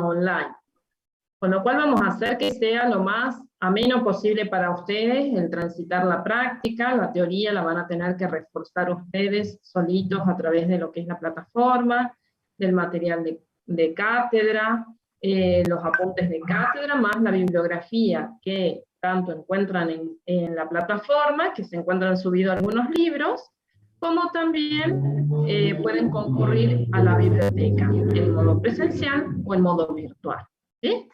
online. Con lo cual vamos a hacer que sea lo más ameno posible para ustedes el transitar la práctica. La teoría la van a tener que reforzar ustedes solitos a través de lo que es la plataforma, del material de cátedra, los apuntes de cátedra, más la bibliografía que tanto encuentran en la plataforma, que se encuentran subidos algunos libros, como también pueden concurrir a la biblioteca, en modo presencial o en modo virtual. ¿Sí?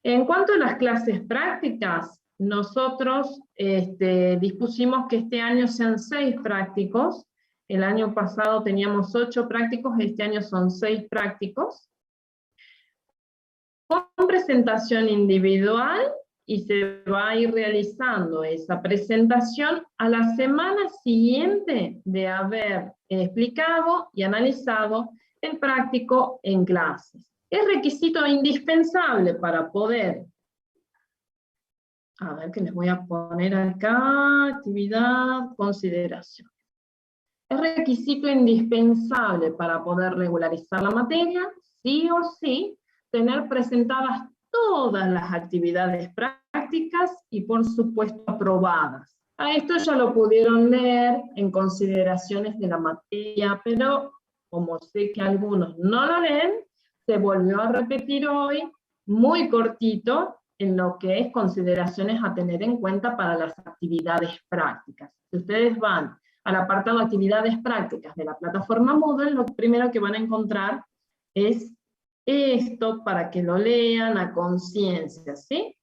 En cuanto a las clases prácticas, nosotros dispusimos que este año sean 6 prácticos. El año pasado teníamos 8 prácticos, este año son 6 prácticos, con presentación individual, y se va a ir realizando esa presentación a la semana siguiente de haber explicado y analizado el práctico en clases. Es requisito indispensable para poder, a ver que les voy a poner acá, actividad, consideración. Es requisito indispensable para poder regularizar la materia, sí o sí, tener presentadas todas las actividades prácticas y por supuesto aprobadas. A esto ya lo pudieron leer en consideraciones de la materia, pero como sé que algunos no lo leen, se volvió a repetir hoy, muy cortito, en lo que es consideraciones a tener en cuenta para las actividades prácticas. Si ustedes van al apartado de actividades prácticas de la plataforma Moodle, lo primero que van a encontrar es esto para que lo lean a conciencia, ¿sí?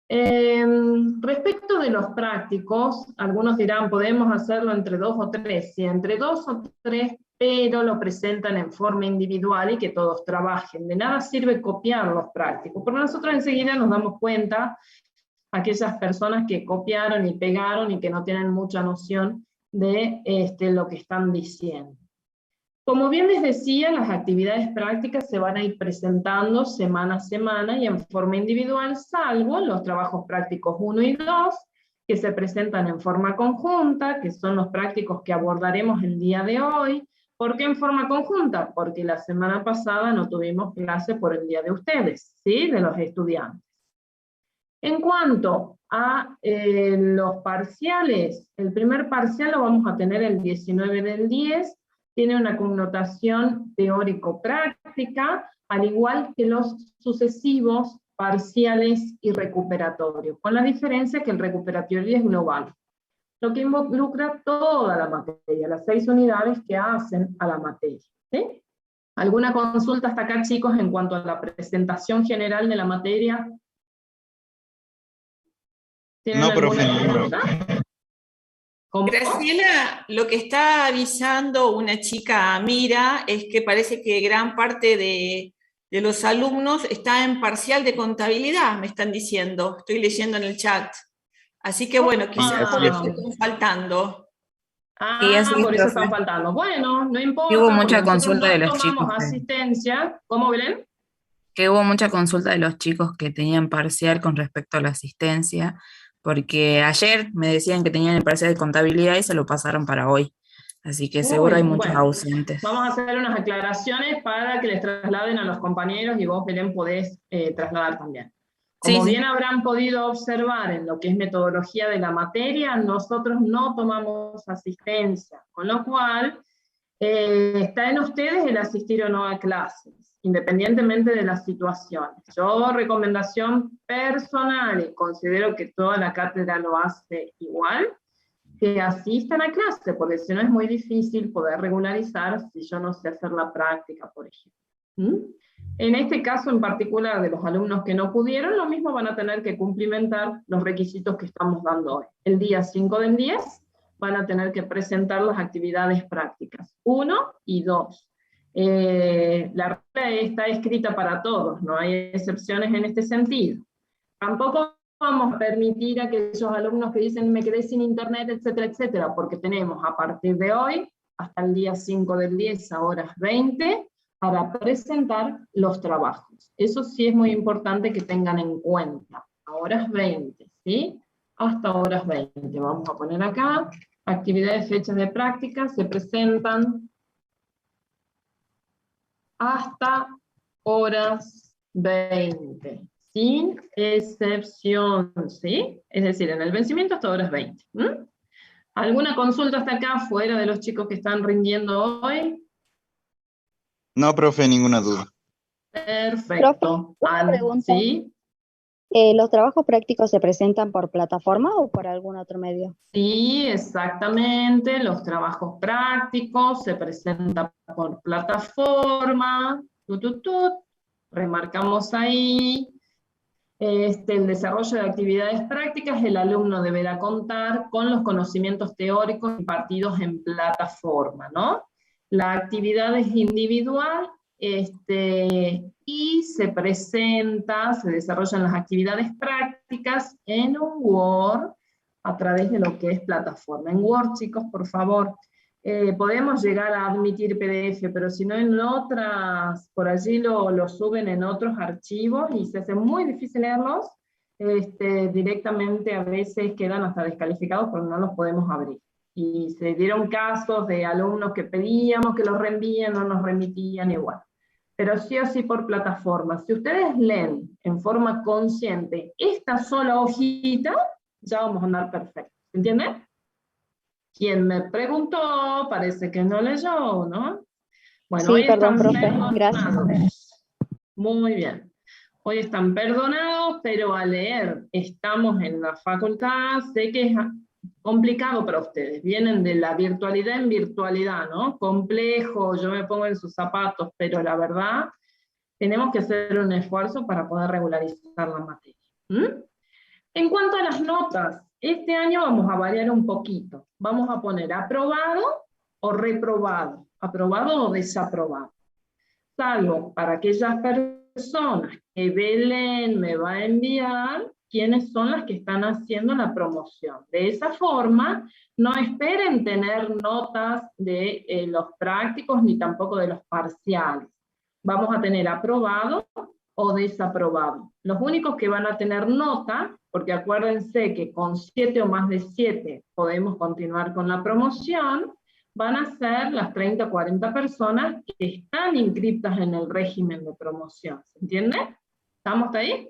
Respecto de los prácticos, algunos dirán, podemos hacerlo entre 2 o 3, sí, entre 2 o 3, pero lo presentan en forma individual y que todos trabajen. De nada sirve copiar los prácticos, porque nosotros enseguida nos damos cuenta, aquellas personas que copiaron y pegaron y que no tienen mucha noción de lo que están diciendo. Como bien les decía, las actividades prácticas se van a ir presentando semana a semana y en forma individual, salvo los trabajos prácticos 1 y 2, que se presentan en forma conjunta, que son los prácticos que abordaremos el día de hoy. ¿Por qué en forma conjunta? Porque la semana pasada no tuvimos clase por el día de ustedes, ¿sí? De los estudiantes. En cuanto a los parciales, el primer parcial lo vamos a tener el 19 del 10, tiene una connotación teórico-práctica, al igual que los sucesivos parciales y recuperatorios, con la diferencia que el recuperatorio es global, lo que involucra toda la materia, las 6 unidades que hacen a la materia. ¿Sí? ¿Alguna consulta hasta acá, chicos, en cuanto a la presentación general de la materia? No, profe. ¿Cómo? Graciela, lo que está avisando una chica, Mira, es que parece que gran parte de los alumnos está en parcial de contabilidad, me están diciendo, estoy leyendo en el chat. Así que bueno, quizás por eso están faltando. Sí, así por eso están faltando. Bueno, no importa. Hubo mucha consulta de los tomamos chicos. Asistencia. ¿Cómo, Belén? Que hubo mucha consulta de los chicos que tenían parcial con respecto a la asistencia, porque ayer me decían que tenían el parcial de contabilidad y se lo pasaron para hoy. Así que seguro hay muchos ausentes. Vamos a hacer unas aclaraciones para que les trasladen a los compañeros y vos, Belén, podés trasladar también. Como bien habrán podido observar en lo que es metodología de la materia, nosotros no tomamos asistencia, con lo cual está en ustedes el asistir o no a clases, independientemente de las situaciones. Yo, recomendación personal, y considero que toda la cátedra lo hace igual, que asistan a clase, porque si no es muy difícil poder regularizar si yo no sé hacer la práctica, por ejemplo. En este caso en particular de los alumnos que no pudieron, lo mismo van a tener que cumplimentar los requisitos que estamos dando hoy. El día 5 del 10 van a tener que presentar las actividades prácticas 1 y 2. La regla está escrita para todos, no hay excepciones en este sentido. Tampoco vamos a permitir a aquellos alumnos que dicen me quedé sin internet, etcétera, etcétera, porque tenemos a partir de hoy hasta el día 5 del 10 a horas 20 para presentar los trabajos. Eso sí es muy importante que tengan en cuenta, a horas 20, ¿sí? Hasta horas 20. Vamos a poner acá, actividades, fechas de práctica, se presentan hasta horas 20, sin excepción, ¿sí? Es decir, en el vencimiento hasta ahora es 20. ¿Alguna consulta hasta acá, fuera de los chicos que están rindiendo hoy? No, profe, ninguna duda. Perfecto. Profe, una pregunta. ¿Sí? ¿Los trabajos prácticos se presentan por plataforma o por algún otro medio? Sí, exactamente. Los trabajos prácticos se presentan por plataforma. Remarcamos ahí. El desarrollo de actividades prácticas, el alumno deberá contar con los conocimientos teóricos impartidos en plataforma, ¿no? La actividad es individual y se desarrollan las actividades prácticas en un Word a través de lo que es plataforma. En Word, chicos, por favor, podemos llegar a admitir PDF, pero si no en otras, por allí lo suben en otros archivos y se hace muy difícil leerlos, directamente a veces quedan hasta descalificados porque no los podemos abrir. Y se dieron casos de alumnos que pedíamos que los reenvíen, no nos remitían igual. Pero sí o sí por plataforma. Si ustedes leen en forma consciente esta sola hojita, ya vamos a andar perfecto. ¿Entienden? Quien me preguntó, parece que no leyó, ¿no? Bueno, Sí, hoy perdón, están profe, gracias. perdonados. Muy bien. Hoy están perdonados, pero al leer estamos en la facultad, sé que es complicado para ustedes. Vienen de la virtualidad en virtualidad, ¿no? Complejo, yo me pongo en sus zapatos, pero la verdad, tenemos que hacer un esfuerzo para poder regularizar la materia. En cuanto a las notas, este año vamos a variar un poquito. Vamos a poner aprobado o reprobado, aprobado o desaprobado. Salvo para aquellas personas que Belén me va a enviar, quiénes son las que están haciendo la promoción. De esa forma, no esperen tener notas de los prácticos ni tampoco de los parciales. Vamos a tener aprobado o desaprobado. Los únicos que van a tener nota, porque acuérdense que con 7 o más de 7 podemos continuar con la promoción, van a ser las 30 o 40 personas que están inscritas en el régimen de promoción. ¿Se entiende? ¿Estamos ahí?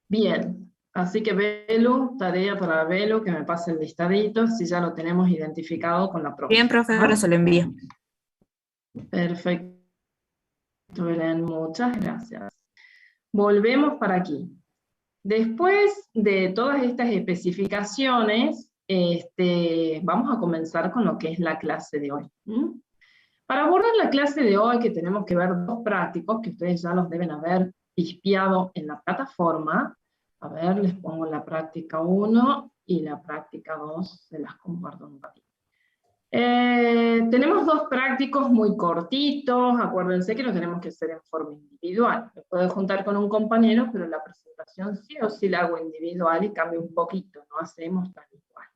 Bien. Así que Belu, tarea para Belu, que me pase el listadito, si ya lo tenemos identificado con la promoción. Bien, profe, ahora se lo envío. Perfecto, Belén, muchas gracias. Volvemos para aquí. Después de todas estas especificaciones, vamos a comenzar con lo que es la clase de hoy. Para abordar la clase de hoy, que tenemos que ver dos prácticos, que ustedes ya los deben haber pispeado en la plataforma. A ver, les pongo la práctica 1 y la práctica 2, se las comparto un ratito. Tenemos dos prácticos muy cortitos, acuérdense que lo tenemos que hacer en forma individual. Me puedo juntar con un compañero, pero la presentación sí o sí la hago individual y cambio un poquito, no hacemos tal igual.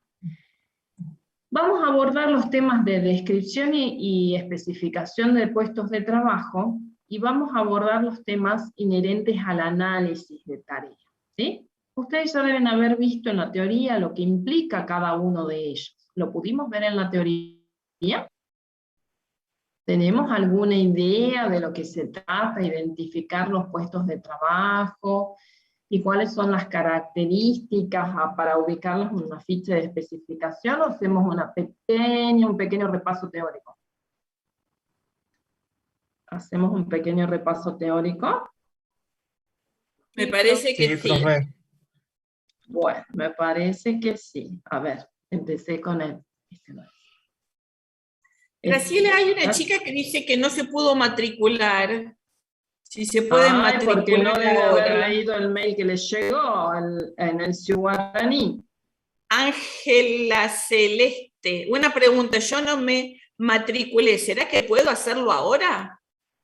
Vamos a abordar los temas de descripción y especificación de puestos de trabajo, y vamos a abordar los temas inherentes al análisis de tareas, ¿sí? Ustedes ya deben haber visto en la teoría lo que implica cada uno de ellos. ¿Lo pudimos ver en la teoría? ¿Tenemos alguna idea de lo que se trata, identificar los puestos de trabajo y cuáles son las características para ubicarlos en una ficha de especificación, o hacemos un pequeño repaso teórico? ¿Hacemos un pequeño repaso teórico? Me parece que sí. Profe. Bueno, me parece que sí. A ver, empecé con él. Graciela, hay una chica que dice que no se pudo matricular. Si se puede matricular porque no debe ahora. haber leído el mail que les llegó en el Guaraní. Ángela Celeste, una pregunta, yo no me matriculé, ¿será que puedo hacerlo ahora?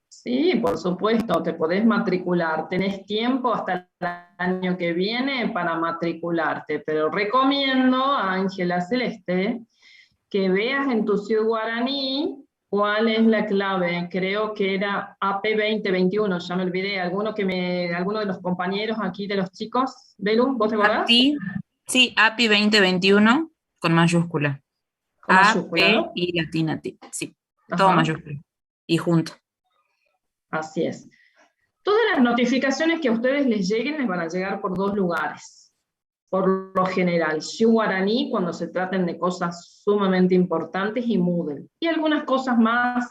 Sí, por supuesto, te podés matricular. Tenés tiempo hasta el año que viene para matricularte, pero recomiendo a Ángela Celeste que veas en tu Ciudad Guaraní cuál es la clave. Creo que era AP 2021, ya me olvidé. ¿Alguno de los compañeros aquí de los chicos? Belu, ¿vos te acordás? API, sí, API 2021 con mayúscula. Con mayúscula, ¿no? y latina T, sí, Ajá. todo mayúscula. Y junto. Así es. las notificaciones que a ustedes les lleguen les van a llegar por 2 lugares. Por lo general, Guaraní cuando se traten de cosas sumamente importantes y Moodle. Y algunas cosas más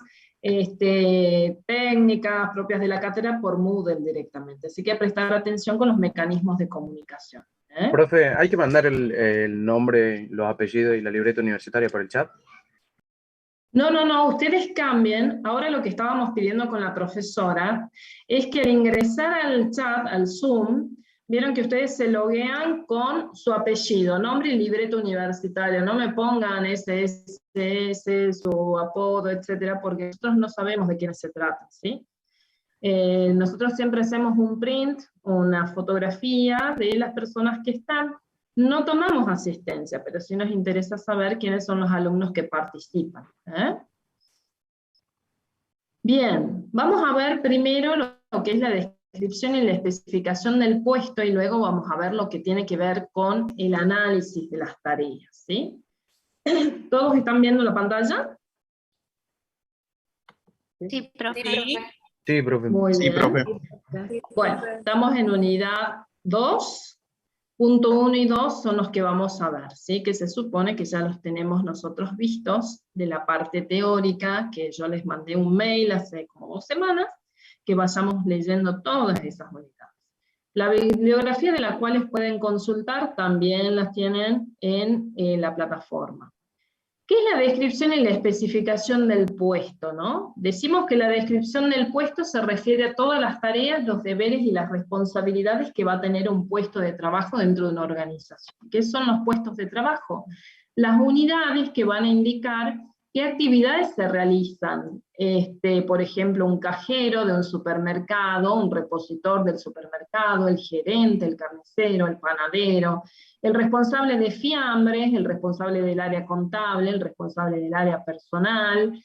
técnicas propias de la cátedra por Moodle directamente. Así que a prestar atención con los mecanismos de comunicación. Profe, ¿hay que mandar el nombre, los apellidos y la libreta universitaria por el chat? No, ustedes cambien. Ahora lo que estábamos pidiendo con la profesora es que al ingresar al chat, al Zoom, vieron que ustedes se loguean con su apellido, nombre y libreta universitaria. No me pongan ese, su apodo, etcétera, porque nosotros no sabemos de quiénes se trata, ¿sí? Nosotros siempre hacemos un print, una fotografía de las personas que están. No tomamos asistencia, pero sí nos interesa saber quiénes son los alumnos que participan. Bien, vamos a ver primero lo que es la descripción y la especificación del puesto, y luego vamos a ver lo que tiene que ver con el análisis de las tareas, ¿sí? ¿Todos están viendo la pantalla? Sí, profe. Sí, profe. Muy bien. Sí, profe. Bueno, estamos en unidad 2. Punto 1 y 2 son los que vamos a ver, ¿sí? Que se supone que ya los tenemos nosotros vistos de la parte teórica, que yo les mandé un mail hace como 2 semanas, que vayamos leyendo todas esas unidades. La bibliografía de la cual pueden consultar también las tienen en la plataforma. ¿Qué es la descripción y la especificación del puesto, no? Decimos que la descripción del puesto se refiere a todas las tareas, los deberes y las responsabilidades que va a tener un puesto de trabajo dentro de una organización. ¿Qué son los puestos de trabajo? Las unidades que van a indicar qué actividades se realizan. Por ejemplo, un cajero de un supermercado, un repositor del supermercado, el gerente, el carnicero, el panadero, el responsable de fiambres, el responsable del área contable, el responsable del área personal,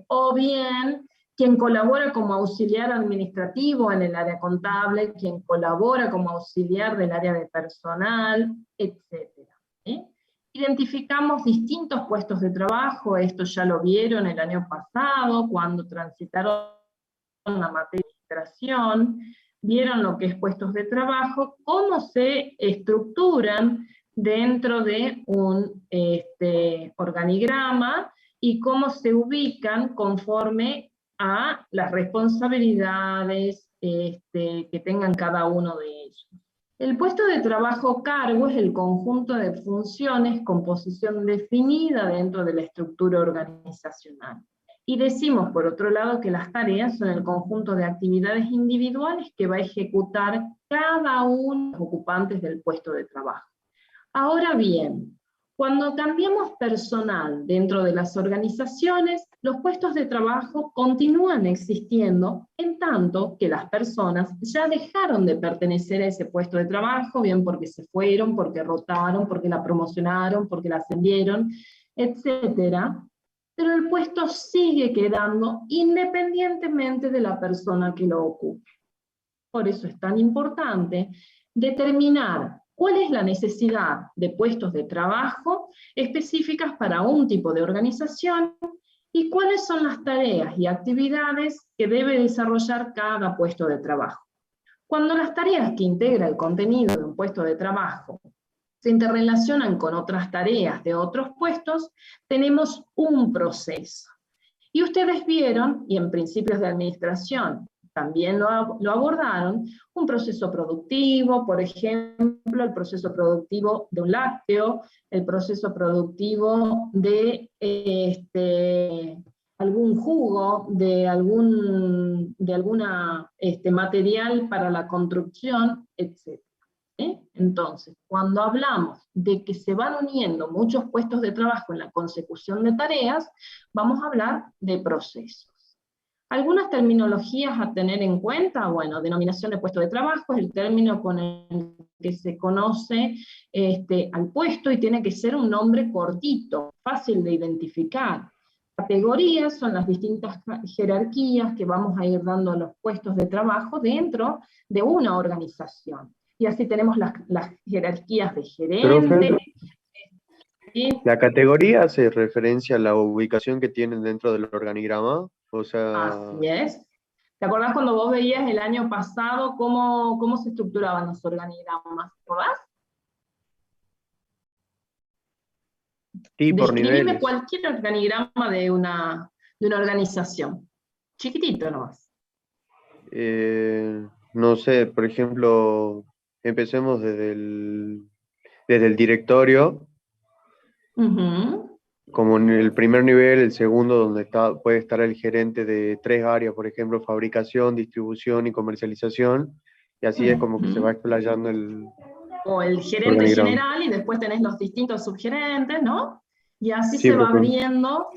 o bien quien colabora como auxiliar administrativo en el área contable, quien colabora como auxiliar del área de personal, etc. ¿Sí? Identificamos distintos puestos de trabajo, esto ya lo vieron el año pasado, cuando transitaron la materia de administración, vieron lo que es puestos de trabajo, cómo se estructuran dentro de un organigrama, y cómo se ubican conforme a las responsabilidades que tengan cada uno de ellos. El puesto de trabajo cargo es el conjunto de funciones con posición definida dentro de la estructura organizacional. Y decimos, por otro lado, que las tareas son el conjunto de actividades individuales que va a ejecutar cada uno de los ocupantes del puesto de trabajo. Ahora bien, cuando cambiamos personal dentro de las organizaciones, los puestos de trabajo continúan existiendo, en tanto que las personas ya dejaron de pertenecer a ese puesto de trabajo, bien porque se fueron, porque rotaron, porque la promocionaron, porque la ascendieron, etcétera. Pero el puesto sigue quedando independientemente de la persona que lo ocupe. Por eso es tan importante determinar cuál es la necesidad de puestos de trabajo específicas para un tipo de organización y cuáles son las tareas y actividades que debe desarrollar cada puesto de trabajo. Cuando las tareas que integra el contenido de un puesto de trabajo se interrelacionan con otras tareas de otros puestos, tenemos un proceso. Y ustedes vieron, y en principios de administración también lo abordaron, un proceso productivo, por ejemplo, el proceso productivo de un lácteo, el proceso productivo de algún jugo, de alguna material para la construcción, etc. Entonces, cuando hablamos de que se van uniendo muchos puestos de trabajo en la consecución de tareas, vamos a hablar de procesos. Algunas terminologías a tener en cuenta, bueno, denominación de puesto de trabajo es el término con el que se conoce al puesto, y tiene que ser un nombre cortito, fácil de identificar. Categorías son las distintas jerarquías que vamos a ir dando a los puestos de trabajo dentro de una organización. Y así tenemos las jerarquías de gerente. ¿La categoría hace referencia a la ubicación que tienen dentro del organigrama? O sea... Así es. ¿Te acordás cuando vos veías el año pasado cómo se estructuraban los organigramas? ¿Te acordás? Sí, por Describime niveles. cualquier organigrama de una organización. Chiquitito nomás. No sé, por ejemplo, empecemos desde el directorio, Ujú. como en el primer nivel, el segundo, donde puede estar el gerente de 3 áreas, por ejemplo, fabricación, distribución y comercialización, y así es como que se va Ujú. explayando el O el gerente organigrama. general, y después tenés los distintos subgerentes, ¿no? Y así Sí, se va profe. abriendo.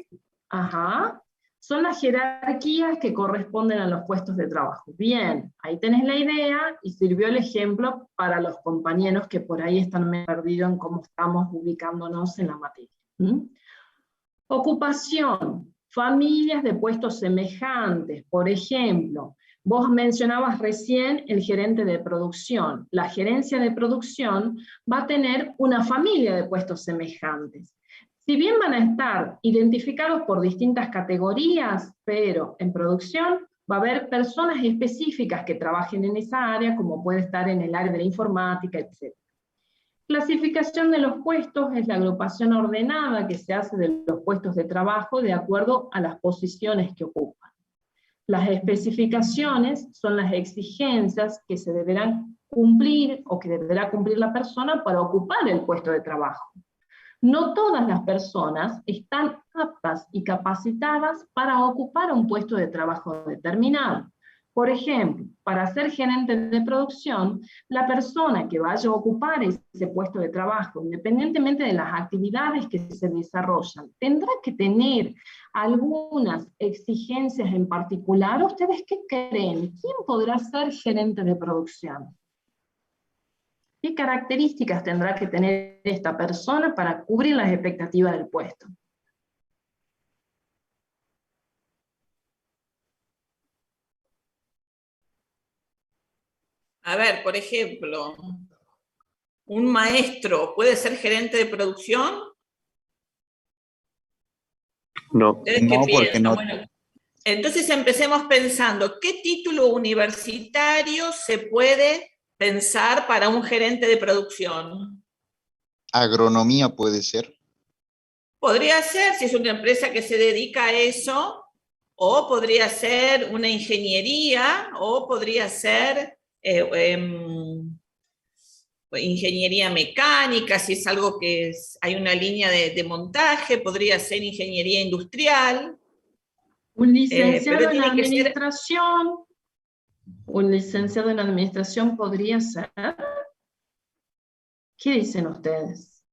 Ajá. Son las jerarquías que corresponden a los puestos de trabajo. Bien, ahí tenés la idea y sirvió el ejemplo para los compañeros que por ahí están medio perdidos en cómo estamos ubicándonos en la materia. ¿Mm? Ocupación, familias de puestos semejantes. Por ejemplo, vos mencionabas recién el gerente de producción. La gerencia de producción va a tener una familia de puestos semejantes. Si bien van a estar identificados por distintas categorías, pero en producción va a haber personas específicas que trabajen en esa área, como puede estar en el área de la informática, etc. Clasificación de los puestos es la agrupación ordenada que se hace de los puestos de trabajo de acuerdo a las posiciones que ocupan. Las especificaciones son las exigencias que se deberán cumplir o que deberá cumplir la persona para ocupar el puesto de trabajo. No todas las personas están aptas y capacitadas para ocupar un puesto de trabajo determinado. Por ejemplo, para ser gerente de producción, la persona que vaya a ocupar ese puesto de trabajo, independientemente de las actividades que se desarrollan, tendrá que tener algunas exigencias en particular. ¿Ustedes qué creen? ¿Quién podrá ser gerente de producción? ¿Qué características tendrá que tener esta persona para cubrir las expectativas del puesto? A ver, por ejemplo, ¿un maestro puede ser gerente de producción? No. ¿Ustedes qué No, porque piensan? no. Bueno, entonces empecemos pensando, ¿qué título universitario se puede pensar para un gerente de producción? Agronomía puede ser. Podría ser, si es una empresa que se dedica a eso, o podría ser una ingeniería, o podría ser ingeniería mecánica, si es algo que hay una línea de montaje, podría ser ingeniería industrial. Un licenciado Pero en tiene que ser. administración, un licenciado en administración podría ser. ¿Qué dicen ustedes?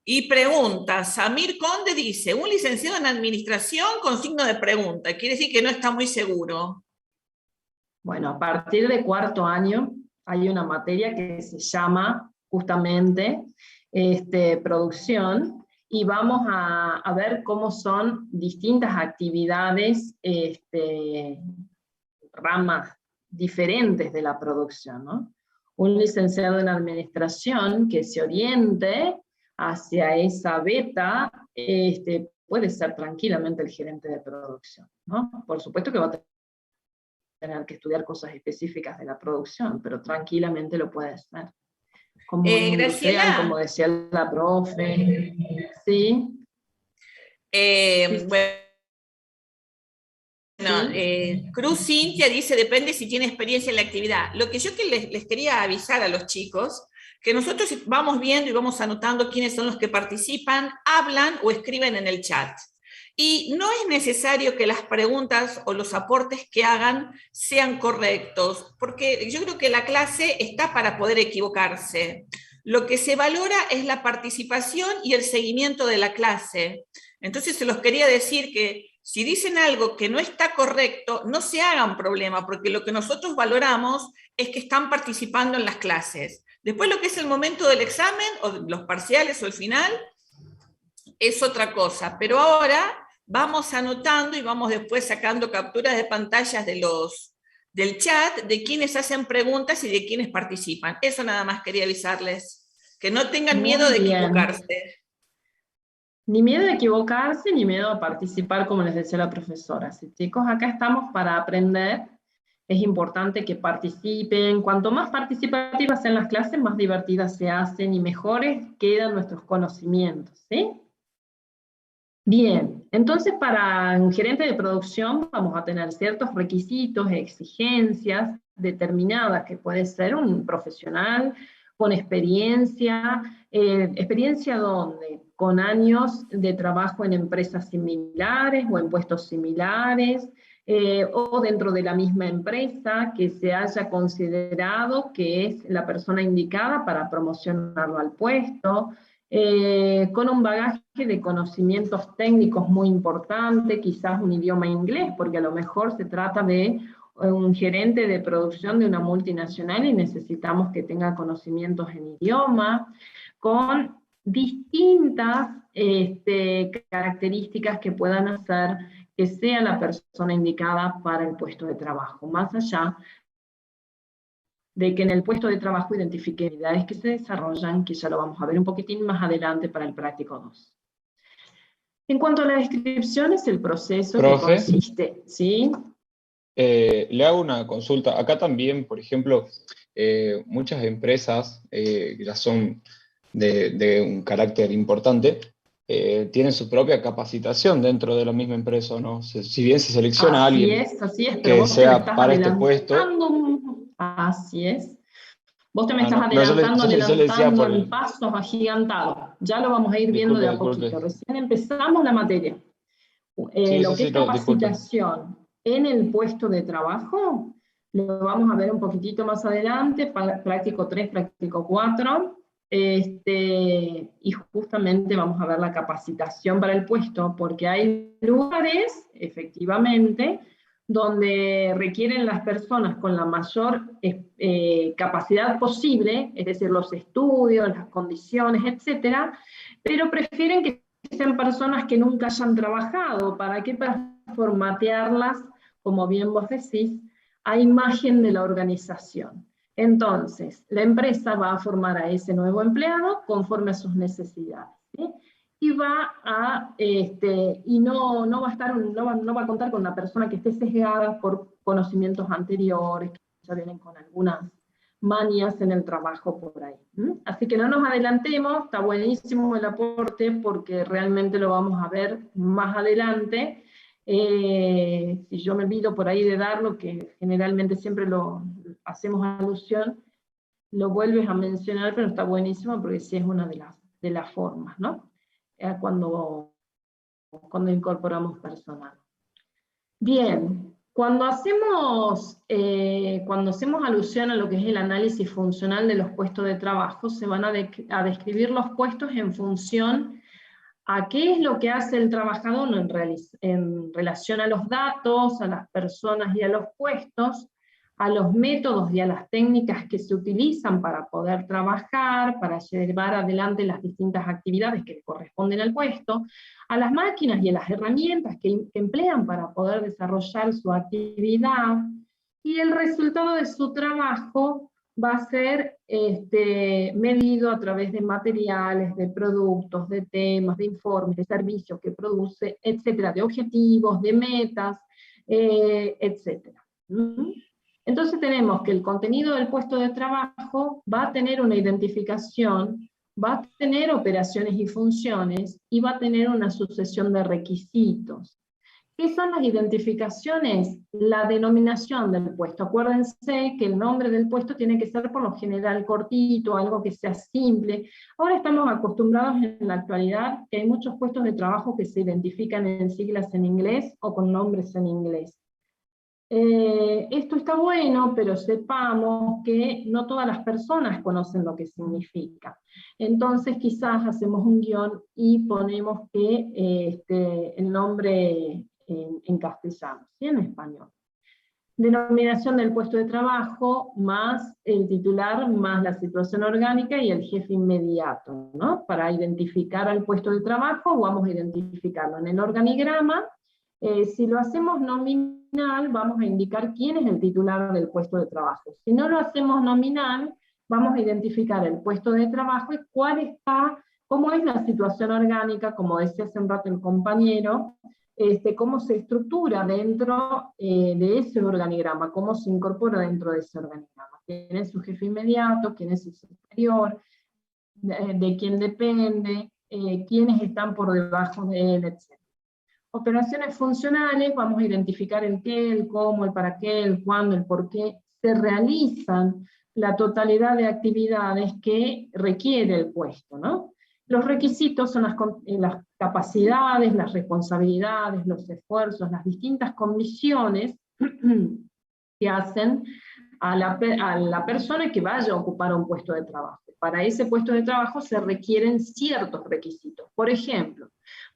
Y pregunta, Samir Conde dice, un licenciado en administración con signo de pregunta, quiere decir que no está muy seguro. Bueno, a partir de cuarto año hay una materia que se llama justamente producción, y vamos a ver cómo son distintas actividades, ramas diferentes de la producción, ¿no? Un licenciado en administración que se oriente hacia esa beta, puede ser tranquilamente el gerente de producción, ¿no? Por supuesto que va a tener que estudiar cosas específicas de la producción, pero tranquilamente lo puede hacer. Como industrial, como Graciela. decía la profe, ¿sí? Bueno, Cruz Cintia dice, depende si tiene experiencia en la actividad. Lo que yo les quería avisar a los chicos, que nosotros vamos viendo y vamos anotando quiénes son los que participan, hablan o escriben en el chat. Y no es necesario que las preguntas o los aportes que hagan sean correctos, porque yo creo que la clase está para poder equivocarse. Lo que se valora es la participación y el seguimiento de la clase. Entonces se los quería decir que si dicen algo que no está correcto, no se hagan problema, porque lo que nosotros valoramos es que están participando en las clases. Después lo que es el momento del examen, o los parciales o el final, es otra cosa. Pero ahora vamos anotando y vamos después sacando capturas de pantallas del chat, de quienes hacen preguntas y de quienes participan. Eso nada más quería avisarles, que no tengan miedo de equivocarse. Ni miedo a equivocarse, ni miedo a participar, como les decía la profesora. Sí, chicos, acá estamos para aprender, es importante que participen. Cuanto más participativas sean las clases, más divertidas se hacen y mejores quedan nuestros conocimientos, ¿sí? Bien, entonces para un gerente de producción vamos a tener ciertos requisitos, exigencias determinadas, que puede ser un profesional con experiencia. ¿Experiencia dónde? Con años de trabajo en empresas similares o en puestos similares, o dentro de la misma empresa, que se haya considerado que es la persona indicada para promocionarlo al puesto, con un bagaje de conocimientos técnicos muy importante, quizás un idioma inglés, porque a lo mejor se trata de un gerente de producción de una multinacional y necesitamos que tenga conocimientos en idioma, con distintas características que puedan hacer que sea la persona indicada para el puesto de trabajo, más allá de que en el puesto de trabajo identifique habilidades que se desarrollan, que ya lo vamos a ver un poquitín más adelante para el práctico 2. En cuanto a la descripción, es el proceso que consiste, ¿sí? Le hago una consulta. Acá también, por ejemplo, muchas empresas que ya son de un carácter importante, tienen su propia capacitación dentro de la misma empresa, ¿no? Si bien se selecciona a alguien así es, pero que vos sea para este puesto. Así es. Vos te me estás adelantando en pasos agigantados. Ya lo vamos a ir viendo de a poquito. Recién empezamos la materia. Lo que es capacitación en el puesto de trabajo, lo vamos a ver un poquitito más adelante, práctico 3, práctico 4. Y justamente vamos a ver la capacitación para el puesto, porque hay lugares, efectivamente, donde requieren las personas con la mayor capacidad posible, es decir, los estudios, las condiciones, etcétera, pero prefieren que sean personas que nunca hayan trabajado. ¿Para qué? Para formatearlas, como bien vos decís, a imagen de la organización. Entonces, la empresa va a formar a ese nuevo empleado conforme a sus necesidades, ¿sí? Y va a, no va a contar con una persona que esté sesgada por conocimientos anteriores, que ya vienen con algunas manías en el trabajo por ahí. Así que no nos adelantemos, está buenísimo el aporte, porque realmente lo vamos a ver más adelante. Si yo me olvido por ahí de darlo, que generalmente siempre lo hacemos alusión, lo vuelves a mencionar, pero está buenísimo porque sí es una de las formas, ¿no? Cuando incorporamos personal. Bien, cuando hacemos alusión a lo que es el análisis funcional de los puestos de trabajo, se van a describir los puestos en función a qué es lo que hace el trabajador en relación a los datos, a las personas y a los puestos, a los métodos y a las técnicas que se utilizan para poder trabajar, para llevar adelante las distintas actividades que corresponden al puesto, a las máquinas y a las herramientas que emplean para poder desarrollar su actividad, y el resultado de su trabajo va a ser medido a través de materiales, de productos, de temas, de informes, de servicios que produce, etcétera, de objetivos, de metas, etcétera. Entonces tenemos que el contenido del puesto de trabajo va a tener una identificación, va a tener operaciones y funciones, y va a tener una sucesión de requisitos. ¿Qué son las identificaciones? La denominación del puesto. Acuérdense que el nombre del puesto tiene que ser por lo general cortito, algo que sea simple. Ahora estamos acostumbrados en la actualidad que hay muchos puestos de trabajo que se identifican en siglas en inglés o con nombres en inglés. Esto está bueno, pero sepamos que no todas las personas conocen lo que significa. Entonces quizás hacemos un guión y ponemos que el nombre en castellano, ¿sí? En español. Denominación del puesto de trabajo, más el titular, más la situación orgánica y el jefe inmediato, ¿no? Para identificar al puesto de trabajo, vamos a identificarlo en el organigrama. Si lo hacemos nominal, vamos a indicar quién es el titular del puesto de trabajo. Si no lo hacemos nominal, vamos a identificar el puesto de trabajo y cómo es la situación orgánica, como decía hace un rato el compañero, cómo se estructura dentro de ese organigrama, cómo se incorpora dentro de ese organigrama. ¿Quién es su jefe inmediato? ¿Quién es su superior? ¿De quién depende? ¿Quiénes están por debajo de él? Etc. Operaciones funcionales, vamos a identificar el qué, el cómo, el para qué, el cuándo, el por qué. Se realizan la totalidad de actividades que requiere el puesto, ¿no? Los requisitos son las capacidades, las responsabilidades, los esfuerzos, las distintas condiciones que hacen a la persona que vaya a ocupar un puesto de trabajo. Para ese puesto de trabajo se requieren ciertos requisitos. Por ejemplo,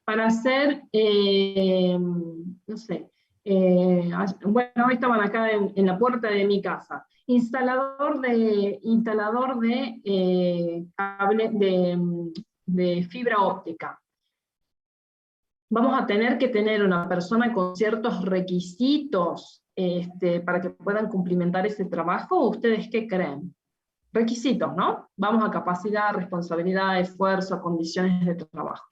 para hacer, no sé, bueno, hoy estaban acá en la puerta de mi casa, instalador de cable de fibra óptica. Vamos a tener que tener una persona con ciertos requisitos para que puedan cumplimentar ese trabajo, ¿o ustedes qué creen? Requisitos, ¿no? Vamos a capacidad, responsabilidad, esfuerzo, condiciones de trabajo.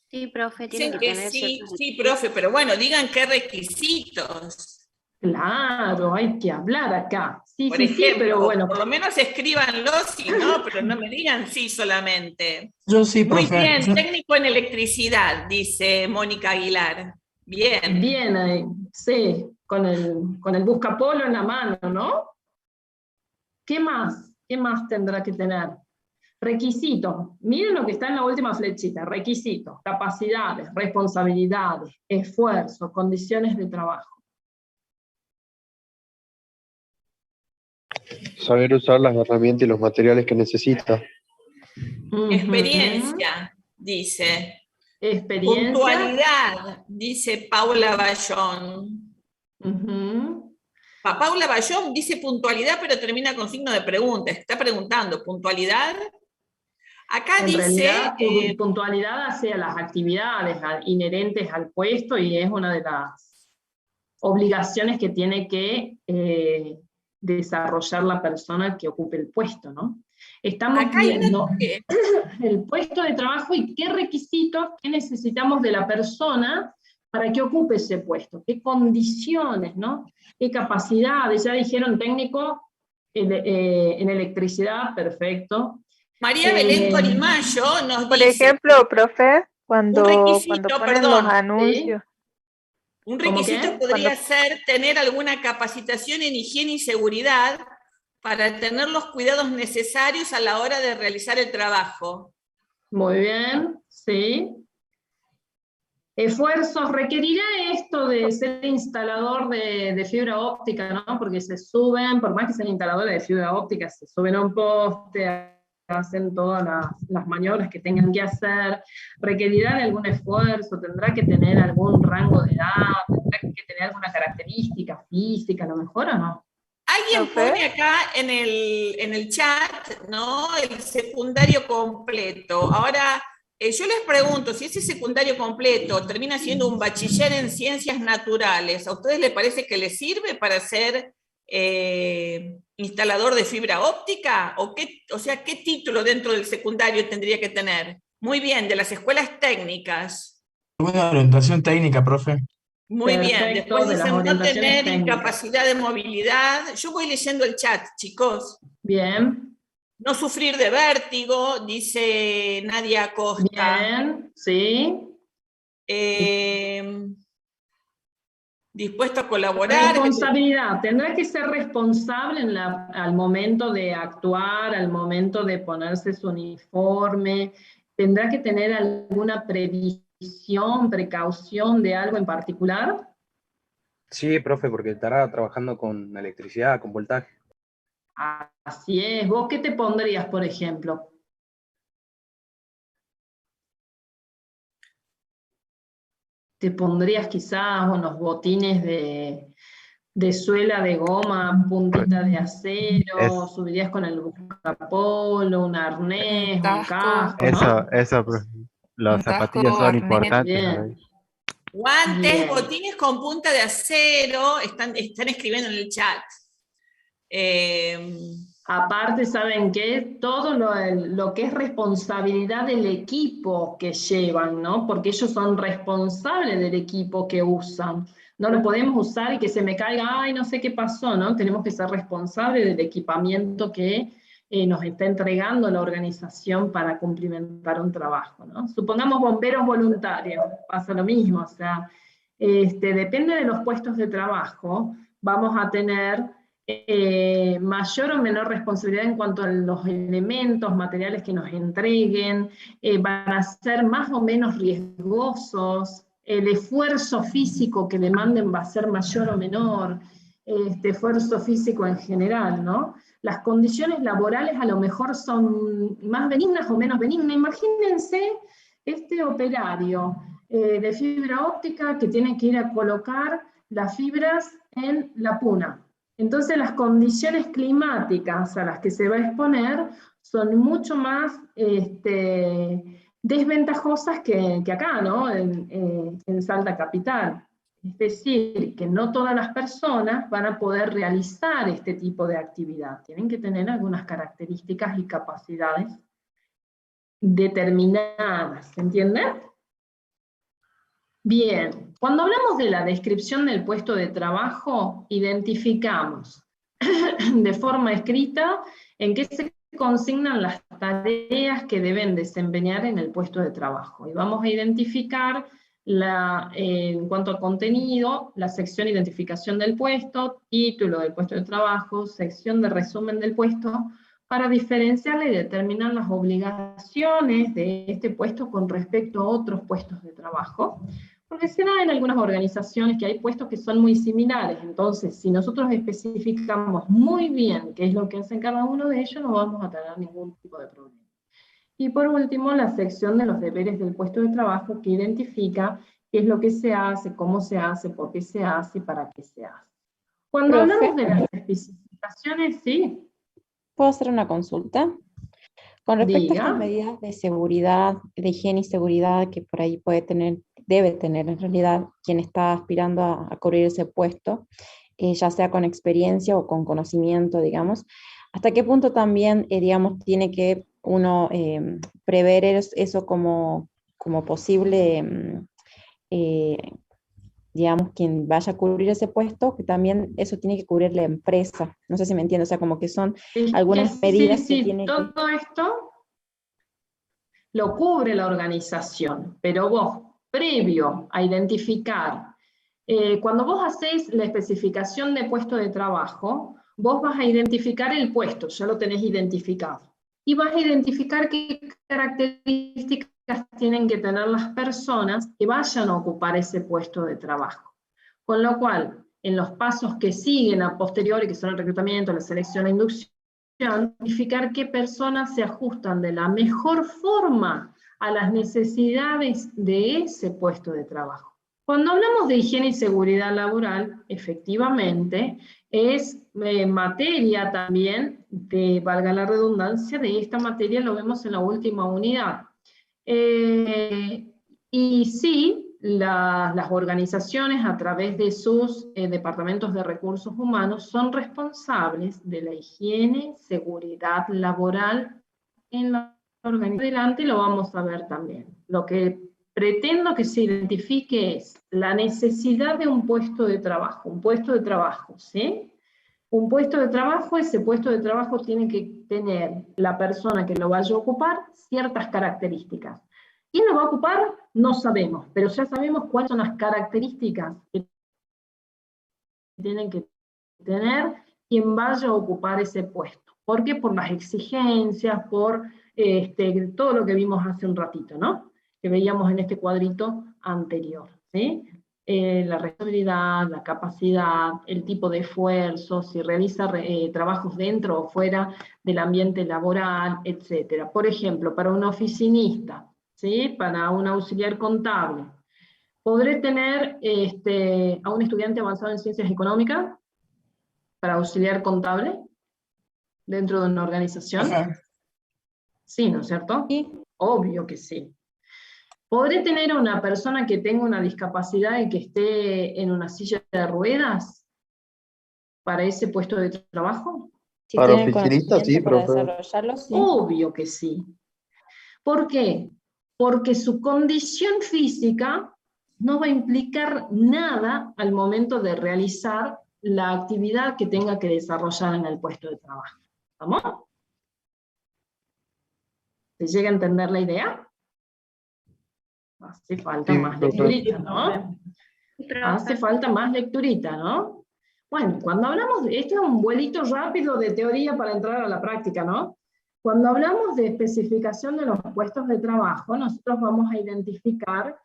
Sí, profe, tiene Dicen que que tener sí, ciertos sí, profe, pero bueno, digan qué requisitos. Claro, hay que hablar acá. Sí, Por sí, ejemplo, sí, pero bueno. por lo menos escríbanlo, si no, pero no me digan sí solamente. Yo sí, Muy profe. bien, técnico en electricidad, dice Mónica Aguilar. Bien. Bien ahí, sí, con el buscapolo en la mano, ¿no? ¿Qué más? ¿Qué más tendrá que tener? Requisitos. Miren lo que está en la última flechita. Requisitos, capacidades, responsabilidades, esfuerzo, condiciones de trabajo. Saber usar las herramientas y los materiales que necesita. Experiencia, dice. Experiencia. Puntualidad, dice Paula Bayón. Paula Bayón dice puntualidad, pero termina con signo de pregunta. Está preguntando, ¿puntualidad? Acá en dice... realidad, puntualidad hacia las actividades inherentes al puesto, y es una de las obligaciones que tiene que desarrollar la persona que ocupe el puesto, ¿no? Estamos viendo el puesto de trabajo y qué requisitos, qué necesitamos de la persona para que ocupe ese puesto, qué condiciones, ¿no? Qué capacidades. Ya dijeron técnico en electricidad, perfecto. María Belén Corimayo nos por dice... ejemplo, profe, cuando ponen perdón, los anuncios. ¿sí? Un requisito podría ser tener alguna capacitación en higiene y seguridad para tener los cuidados necesarios a la hora de realizar el trabajo. Muy bien, sí. Esfuerzos, requerirá esto de ser instalador de fibra óptica, ¿no? Porque se suben, por más que sean instaladores de fibra óptica, se suben a un poste, hacen todas las maniobras que tengan que hacer. ¿Requerirán algún esfuerzo? ¿Tendrá que tener algún rango de edad? ¿Tendrá que tener alguna característica física, a lo mejor, o no? Alguien pone acá en el chat, ¿no? El secundario completo. Ahora, yo les pregunto, si ese secundario completo termina siendo un bachiller en ciencias naturales, ¿a ustedes les parece que les sirve para ser instalador de fibra óptica? O sea, ¿qué título dentro del secundario tendría que tener? Muy bien, de las escuelas técnicas. Una orientación técnica, profe. Muy bien, después de dicen no tener técnicas. incapacidad de movilidad. Yo voy leyendo el chat, chicos. Bien. No sufrir de vértigo, dice Nadia Acosta. Bien, sí. Dispuesto a colaborar. Responsabilidad, tendrá que ser responsable al momento de actuar, al momento de ponerse su uniforme, tendrá que tener alguna previsión, precaución de algo en particular. Sí, profe, porque estará trabajando con electricidad, con voltaje. Así es. ¿Vos qué te pondrías, por ejemplo? Te pondrías quizás unos botines de suela de goma, puntita de acero, subirías con el buscapolo, un arnés, un casco, ¿no? Eso, los zapatillas son importantes. Bien. Guantes, Bien. botines con punta de acero, están escribiendo en el chat. Aparte, ¿saben qué? Todo lo que es responsabilidad del equipo que llevan, ¿no? Porque ellos son responsables del equipo que usan. No lo podemos usar y que se me caiga, ay, no sé qué pasó, ¿no? Tenemos que ser responsables del equipamiento que nos está entregando la organización para cumplimentar un trabajo, ¿no? Supongamos bomberos voluntarios, pasa lo mismo, o sea, depende de los puestos de trabajo, vamos a tener mayor o menor responsabilidad en cuanto a los elementos, materiales que nos entreguen, van a ser más o menos riesgosos, el esfuerzo físico que demanden va a ser mayor o menor, esfuerzo físico en general, ¿no? Las condiciones laborales a lo mejor son más benignas o menos benignas. Imagínense este operario de fibra óptica que tiene que ir a colocar las fibras en la puna. Entonces las condiciones climáticas a las que se va a exponer son mucho más desventajosas que acá, ¿no? En Salta Capital. Es decir, que no todas las personas van a poder realizar este tipo de actividad. Tienen que tener algunas características y capacidades determinadas, ¿se entiende? Bien, cuando hablamos de la descripción del puesto de trabajo, identificamos de forma escrita en qué se consignan las tareas que deben desempeñar en el puesto de trabajo. Y vamos a identificar, en cuanto al contenido, la sección identificación del puesto, título del puesto de trabajo, sección de resumen del puesto, para diferenciar y determinar las obligaciones de este puesto con respecto a otros puestos de trabajo. Porque se da en algunas organizaciones que hay puestos que son muy similares, entonces si nosotros especificamos muy bien qué es lo que hacen cada uno de ellos, no vamos a tener ningún tipo de problema. Y por último, la sección de los deberes del puesto de trabajo, que identifica qué es lo que se hace, cómo se hace, por qué se hace y para qué se hace. Cuando hablamos de las especificaciones, sí. ¿Puedo hacer una consulta? Con respecto a estas Diga. medidas de seguridad, de higiene y seguridad que por ahí debe tener en realidad quien está aspirando a cubrir ese puesto, ya sea con experiencia o con conocimiento, digamos, ¿hasta qué punto también, digamos, tiene que uno prever eso como posible, digamos, quien vaya a cubrir ese puesto, que también eso tiene que cubrir la empresa? No sé si me entiende, o sea, como que son algunas medidas que tiene que... Todo esto lo cubre la organización, pero vos, previo a identificar, cuando vos hacés la especificación de puesto de trabajo, vos vas a identificar el puesto, ya lo tenés identificado, y vas a identificar qué características tienen que tener las personas que vayan a ocupar ese puesto de trabajo. Con lo cual, en los pasos que siguen a posteriori, que son el reclutamiento, la selección, la inducción, identificar qué personas se ajustan de la mejor forma a las necesidades de ese puesto de trabajo. Cuando hablamos de higiene y seguridad laboral, efectivamente, es materia también, valga la redundancia, de esta materia lo vemos en la última unidad. Y sí, las organizaciones a través de sus departamentos de recursos humanos son responsables de la higiene, seguridad laboral en la organización. Adelante lo vamos a ver también. Lo que pretendo que se identifique es la necesidad de un puesto de trabajo, ¿sí? Un puesto de trabajo, ese puesto de trabajo tiene que tener la persona que lo vaya a ocupar ciertas características. ¿Quién lo va a ocupar? No sabemos, pero ya sabemos cuáles son las características que tienen que tener quien vaya a ocupar ese puesto. ¿Por qué? Por las exigencias, por todo lo que vimos hace un ratito, ¿no? Que veíamos en este cuadrito anterior, ¿sí? La responsabilidad, la capacidad, el tipo de esfuerzo, si realiza trabajos dentro o fuera del ambiente laboral, etc. Por ejemplo, para un oficinista, ¿sí? Para un auxiliar contable, ¿podré tener a un estudiante avanzado en ciencias económicas para auxiliar contable dentro de una organización? Sí, ¿no es cierto? Sí. Obvio que sí. ¿Podré tener a una persona que tenga una discapacidad y que esté en una silla de ruedas para ese puesto de trabajo? Si Para tienen oficinistas, sí, conocimiento para profe. desarrollarlo, sí. Obvio que sí. ¿Por qué? Porque su condición física no va a implicar nada al momento de realizar la actividad que tenga que desarrollar en el puesto de trabajo. ¿Vamos? ¿Se llega a entender la idea? Hace falta Sí, más profe. lecturita, ¿no? Hace falta más lecturita, ¿no? Bueno, cuando hablamos de, este es un vuelito rápido de teoría para entrar a la práctica, ¿no? Cuando hablamos de especificación de los puestos de trabajo, nosotros vamos a identificar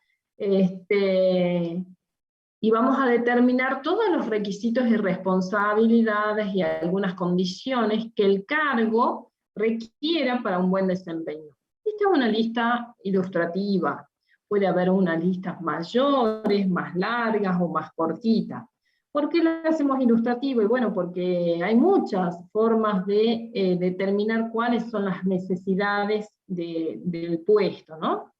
y vamos a determinar todos los requisitos y responsabilidades y algunas condiciones que el cargo requiera para un buen desempeño. Esta es una lista ilustrativa. Puede haber unas listas mayores, más largas o más cortitas. ¿Por qué la hacemos ilustrativa? Y bueno, porque hay muchas formas de determinar cuáles son las necesidades del puesto, ¿no?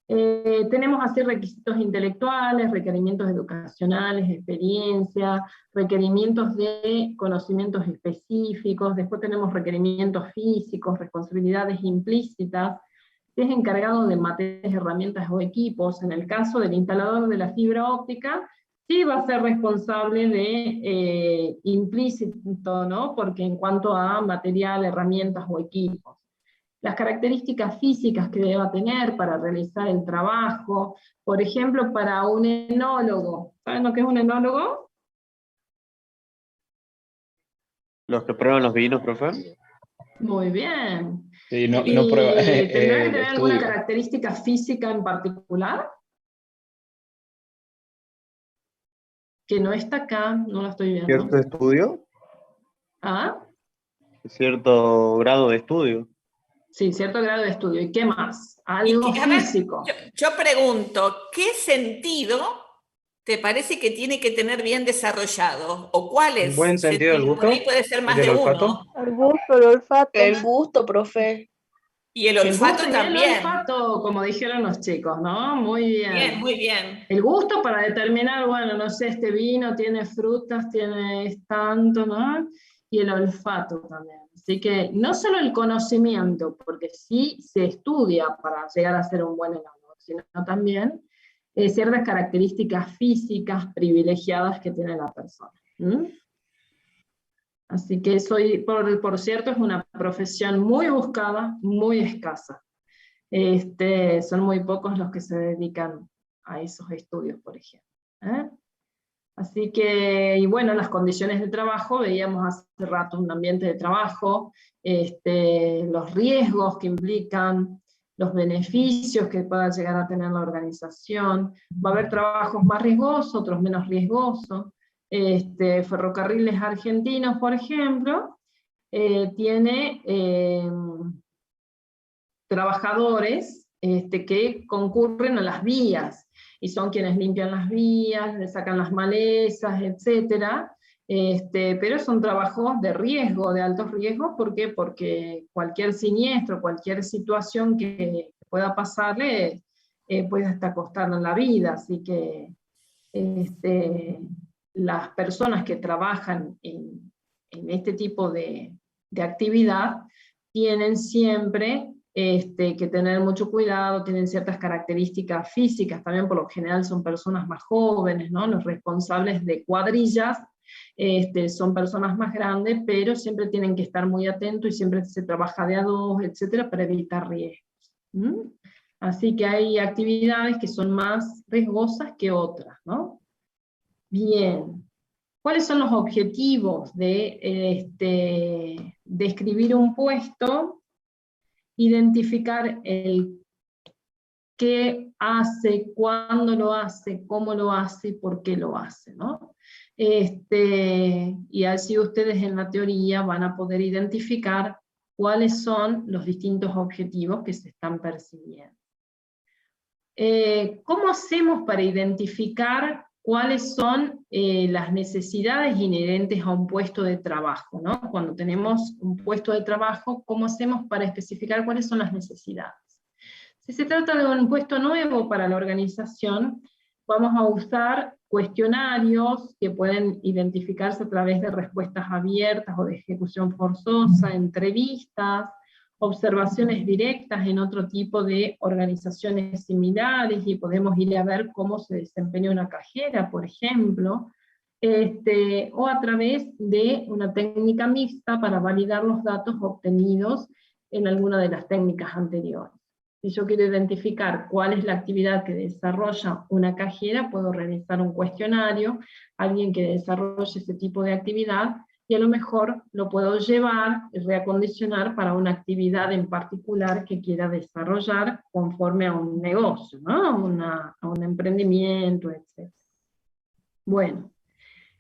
Tenemos así requisitos intelectuales, requerimientos educacionales, experiencia, requerimientos de conocimientos específicos, después tenemos requerimientos físicos, responsabilidades implícitas, que es encargado de materias, herramientas o equipos. En el caso del instalador de la fibra óptica, sí va a ser responsable de implícito, ¿no? Porque en cuanto a material, herramientas o equipos. Las características físicas que deba tener para realizar el trabajo, por ejemplo, para un enólogo. ¿Saben lo que es un enólogo? ¿Los que prueban los vinos, profe? Muy bien. Sí, no ¿Y prueba tendrá que el tener alguna estudio. característica física en particular? Que no está acá, no la estoy viendo. ¿Cierto estudio? ¿Ah? Cierto grado de estudio. Sí, cierto grado de estudio. ¿Y qué más? Y Algo a ver, físico. yo pregunto, ¿qué sentido te parece que tiene que tener bien desarrollado? ¿O cuáles? ¿Un buen sentido del Por ahí gusto? puede ser ¿Y más del de olfato? uno. El gusto, el olfato. El gusto, profe. Y el El olfato gusto y también. el olfato, como dijeron los chicos, ¿no? Muy bien. Bien, muy bien. El gusto para determinar, bueno, no sé, este vino tiene frutas, tiene tanto, ¿no? Y el olfato también. Así que no solo el conocimiento, porque sí se estudia para llegar a ser un buen enólogo, sino también ciertas características físicas privilegiadas que tiene la persona. ¿Mm? Así que por cierto, es una profesión muy buscada, muy escasa. Son muy pocos los que se dedican a esos estudios, por ejemplo. Así que, y bueno, las condiciones de trabajo, veíamos hace rato un ambiente de trabajo, los riesgos que implican, los beneficios que pueda llegar a tener la organización. Va a haber trabajos más riesgosos, otros menos riesgosos. Ferrocarriles Argentinos, por ejemplo, tiene trabajadores que concurren a las vías, y son quienes limpian las vías, le sacan las malezas, etc. Pero son trabajos de riesgo, de altos riesgos. ¿Por qué? Porque cualquier siniestro, cualquier situación que pueda pasarle, puede hasta costarle la vida. Así que las personas que trabajan en este tipo de actividad tienen siempre que tener mucho cuidado, tienen ciertas características físicas, también por lo general son personas más jóvenes, ¿no? Los responsables de cuadrillas son personas más grandes, pero siempre tienen que estar muy atentos y siempre se trabaja de a dos, etcétera, para evitar riesgos. Así que hay actividades que son más riesgosas que otras, ¿no? Bien. ¿Cuáles son los objetivos de escribir un puesto? Identificar el qué hace, cuándo lo hace, cómo lo hace y por qué lo hace, ¿no? Y así ustedes en la teoría van a poder identificar cuáles son los distintos objetivos que se están persiguiendo. ¿Cómo hacemos para identificar cuáles son las necesidades inherentes a un puesto de trabajo, ¿no? Cuando tenemos un puesto de trabajo, ¿cómo hacemos para especificar cuáles son las necesidades? Si se trata de un puesto nuevo para la organización, vamos a usar cuestionarios que pueden identificarse a través de respuestas abiertas o de ejecución forzosa, entrevistas, observaciones directas en otro tipo de organizaciones similares, y podemos ir a ver cómo se desempeña una cajera, por ejemplo, o a través de una técnica mixta para validar los datos obtenidos en alguna de las técnicas anteriores. Si yo quiero identificar cuál es la actividad que desarrolla una cajera, puedo realizar un cuestionario, alguien que desarrolle ese tipo de actividad, y a lo mejor lo puedo llevar y reacondicionar para una actividad en particular que quiera desarrollar conforme a un negocio, ¿no? A un emprendimiento, etc. Bueno,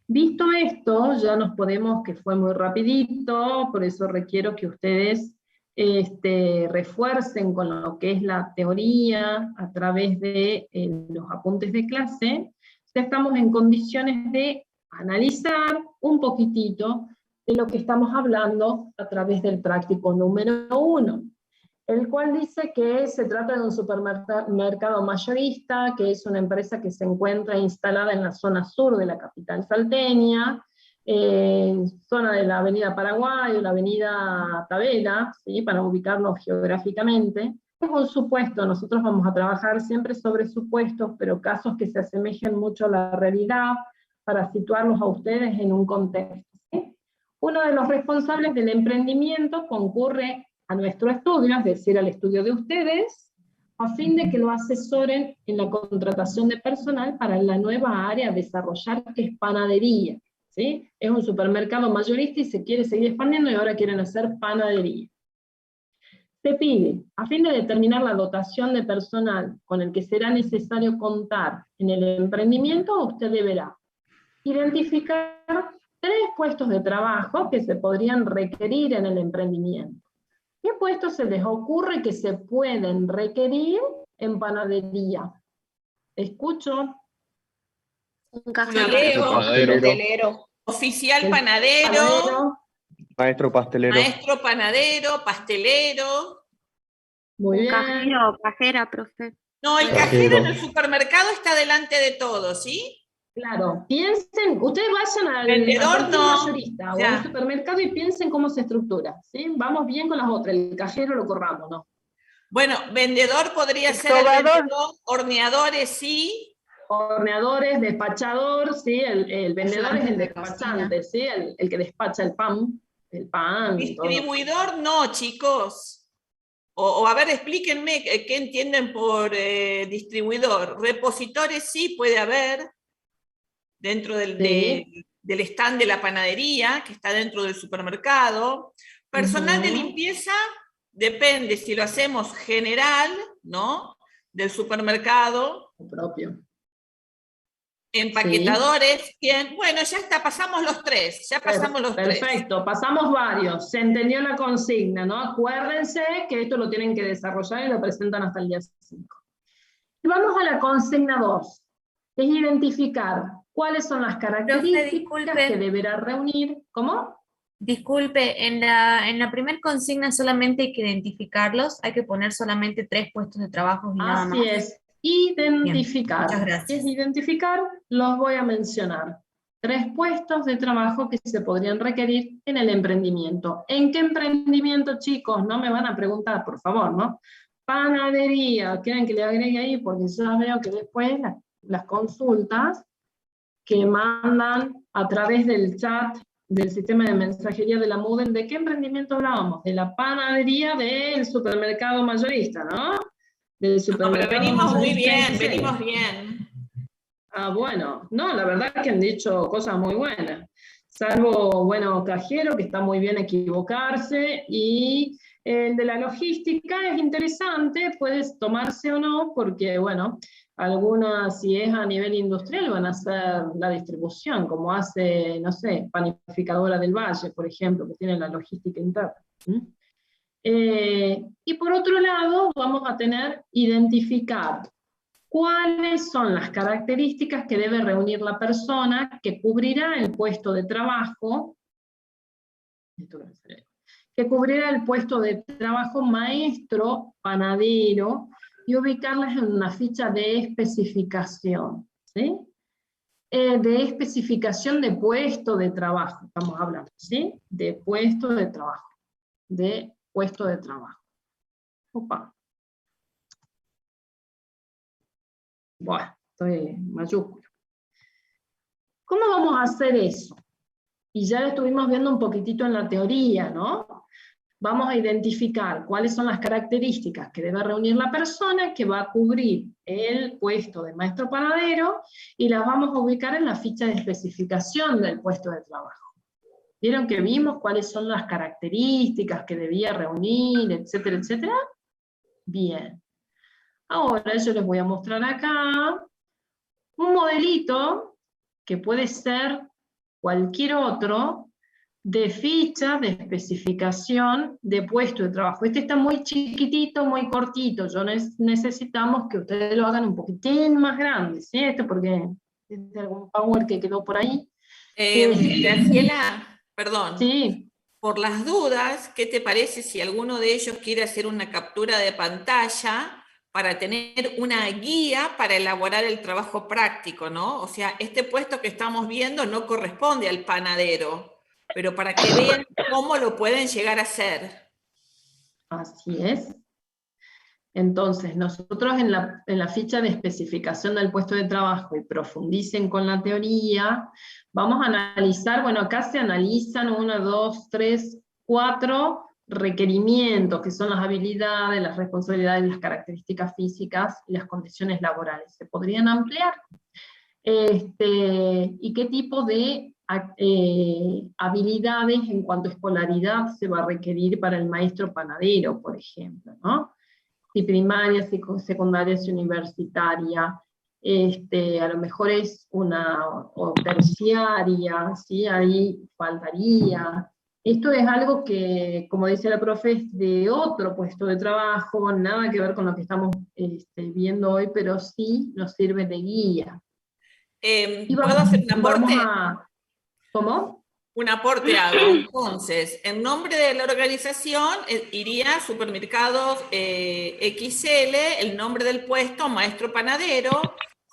visto esto, ya nos podemos, que fue muy rapidito, por eso requiero que ustedes refuercen con lo que es la teoría a través de los apuntes de clase. Ya estamos en condiciones de analizar un poquitito de lo que estamos hablando a través del práctico número 1, el cual dice que se trata de un supermercado mayorista, que es una empresa que se encuentra instalada en la zona sur de la capital salteña, zona de la avenida Paraguay o la avenida Tabela, ¿sí? Para ubicarlo geográficamente. Es un supuesto, nosotros vamos a trabajar siempre sobre supuestos, pero casos que se asemejen mucho a la realidad, para situarlos a ustedes en un contexto, ¿sí? Uno de los responsables del emprendimiento concurre a nuestro estudio, es decir, al estudio de ustedes, a fin de que lo asesoren en la contratación de personal para la nueva área a desarrollar, que es panadería, ¿sí? Es un supermercado mayorista y se quiere seguir expandiendo, y ahora quieren hacer panadería. Se pide, a fin de determinar la dotación de personal con el que será necesario contar en el emprendimiento, usted deberá identificar 3 puestos de trabajo que se podrían requerir en el emprendimiento. ¿Qué puestos se les ocurre que se pueden requerir en panadería? Escucho. Un cajero. Pastelero. Oficial panadero. Maestro pastelero. Maestro panadero, pastelero. Muy bien. Cajero, cajera, profe. No, el cajero en el supermercado está delante de todo, ¿sí? Claro, piensen, ustedes vayan al vendedor mayorista o al supermercado y piensen cómo se estructura, ¿sí? Vamos bien con las otras, el cajero lo corramos, ¿no? Bueno, vendedor podría ser el vendedor, horneadores, sí. Horneadores, despachador, ¿sí? El vendedor es el despachante, ¿sí? El que despacha el pan. Distribuidor no, chicos. O a ver, explíquenme qué entienden por distribuidor. Repositores sí puede haber, dentro del stand de la panadería, que está dentro del supermercado. Personal de limpieza, depende si lo hacemos general, ¿no? Del supermercado. Propio. Empaquetadores, bien. Bueno, ya está, pasamos los 3, Perfecto, pasamos varios. Se entendió la consigna, ¿no? Acuérdense que esto lo tienen que desarrollar y lo presentan hasta el día 5. Y vamos a la consigna 2, es identificar cuáles son las características que deberá reunir. ¿Cómo? Disculpe, en la primera consigna solamente hay que identificarlos, hay que poner solamente 3 puestos de trabajo y nada más. Así es, identificar. Bien, muchas gracias. Identificar, los voy a mencionar. 3 puestos de trabajo que se podrían requerir en el emprendimiento. ¿En qué emprendimiento, chicos? No me van a preguntar, por favor, ¿no? Panadería, ¿quieren que le agregue ahí? Porque ya veo que después las consultas que mandan a través del chat del sistema de mensajería de la Moodle, ¿de qué emprendimiento hablábamos? De la panadería del supermercado mayorista, ¿no? Del supermercado pero venimos muy bien, mayorista. venimos bien. Ah, bueno, no, la verdad que han dicho cosas muy buenas. Salvo, bueno, cajero, que está muy bien equivocarse, y el de la logística es interesante, puedes tomarse o no, porque, bueno, algunas, si es a nivel industrial, van a hacer la distribución, como hace, no sé, Panificadora del Valle, por ejemplo, que tiene la logística interna. Y por otro lado, vamos a tener identificar cuáles son las características que debe reunir la persona que cubrirá el puesto de trabajo, maestro, panadero, y ubicarlas en una ficha de especificación, ¿sí? De especificación de puesto de trabajo, estamos hablando, ¿sí? De puesto de trabajo. De puesto de trabajo. Opa. Bueno, estoy mayúsculo. ¿Cómo vamos a hacer eso? Y ya lo estuvimos viendo un poquitito en la teoría, ¿no? Vamos a identificar cuáles son las características que debe reunir la persona que va a cubrir el puesto de maestro panadero, y las vamos a ubicar en la ficha de especificación del puesto de trabajo. ¿Vieron que vimos cuáles son las características que debía reunir, etcétera, etcétera? Bien. Ahora yo les voy a mostrar acá un modelito que puede ser cualquier otro, de ficha de especificación de puesto de trabajo. Este está muy chiquitito, muy cortito. Necesitamos que ustedes lo hagan un poquitín más grande, ¿sí? Esto porque es de algún power que quedó por ahí. Graciela, perdón. Sí. Por las dudas, ¿qué te parece si alguno de ellos quiere hacer una captura de pantalla para tener una guía para elaborar el trabajo práctico, ¿no? O sea, este puesto que estamos viendo no corresponde al panadero, pero para que vean cómo lo pueden llegar a hacer. Así es. Entonces, nosotros en la ficha de especificación del puesto de trabajo, y profundicen con la teoría, vamos a analizar, bueno, acá se analizan 1, 2, 3, 4 requerimientos, que son las habilidades, las responsabilidades, las características físicas y las condiciones laborales. ¿Se podrían ampliar? ¿Y qué tipo de habilidades en cuanto a escolaridad se va a requerir para el maestro panadero, por ejemplo, ¿no? Si primaria, si secundaria, si universitaria, a lo mejor es o terciaria, ¿sí? Ahí faltaría. Esto es algo que, como dice la profe, es de otro puesto de trabajo, nada que ver con lo que estamos viendo hoy, pero sí nos sirve de guía. ¿Puedo hacer un aporte? ¿Cómo? Un aporte hago. Entonces, en nombre de la organización iría Supermercados XL, el nombre del puesto, maestro panadero,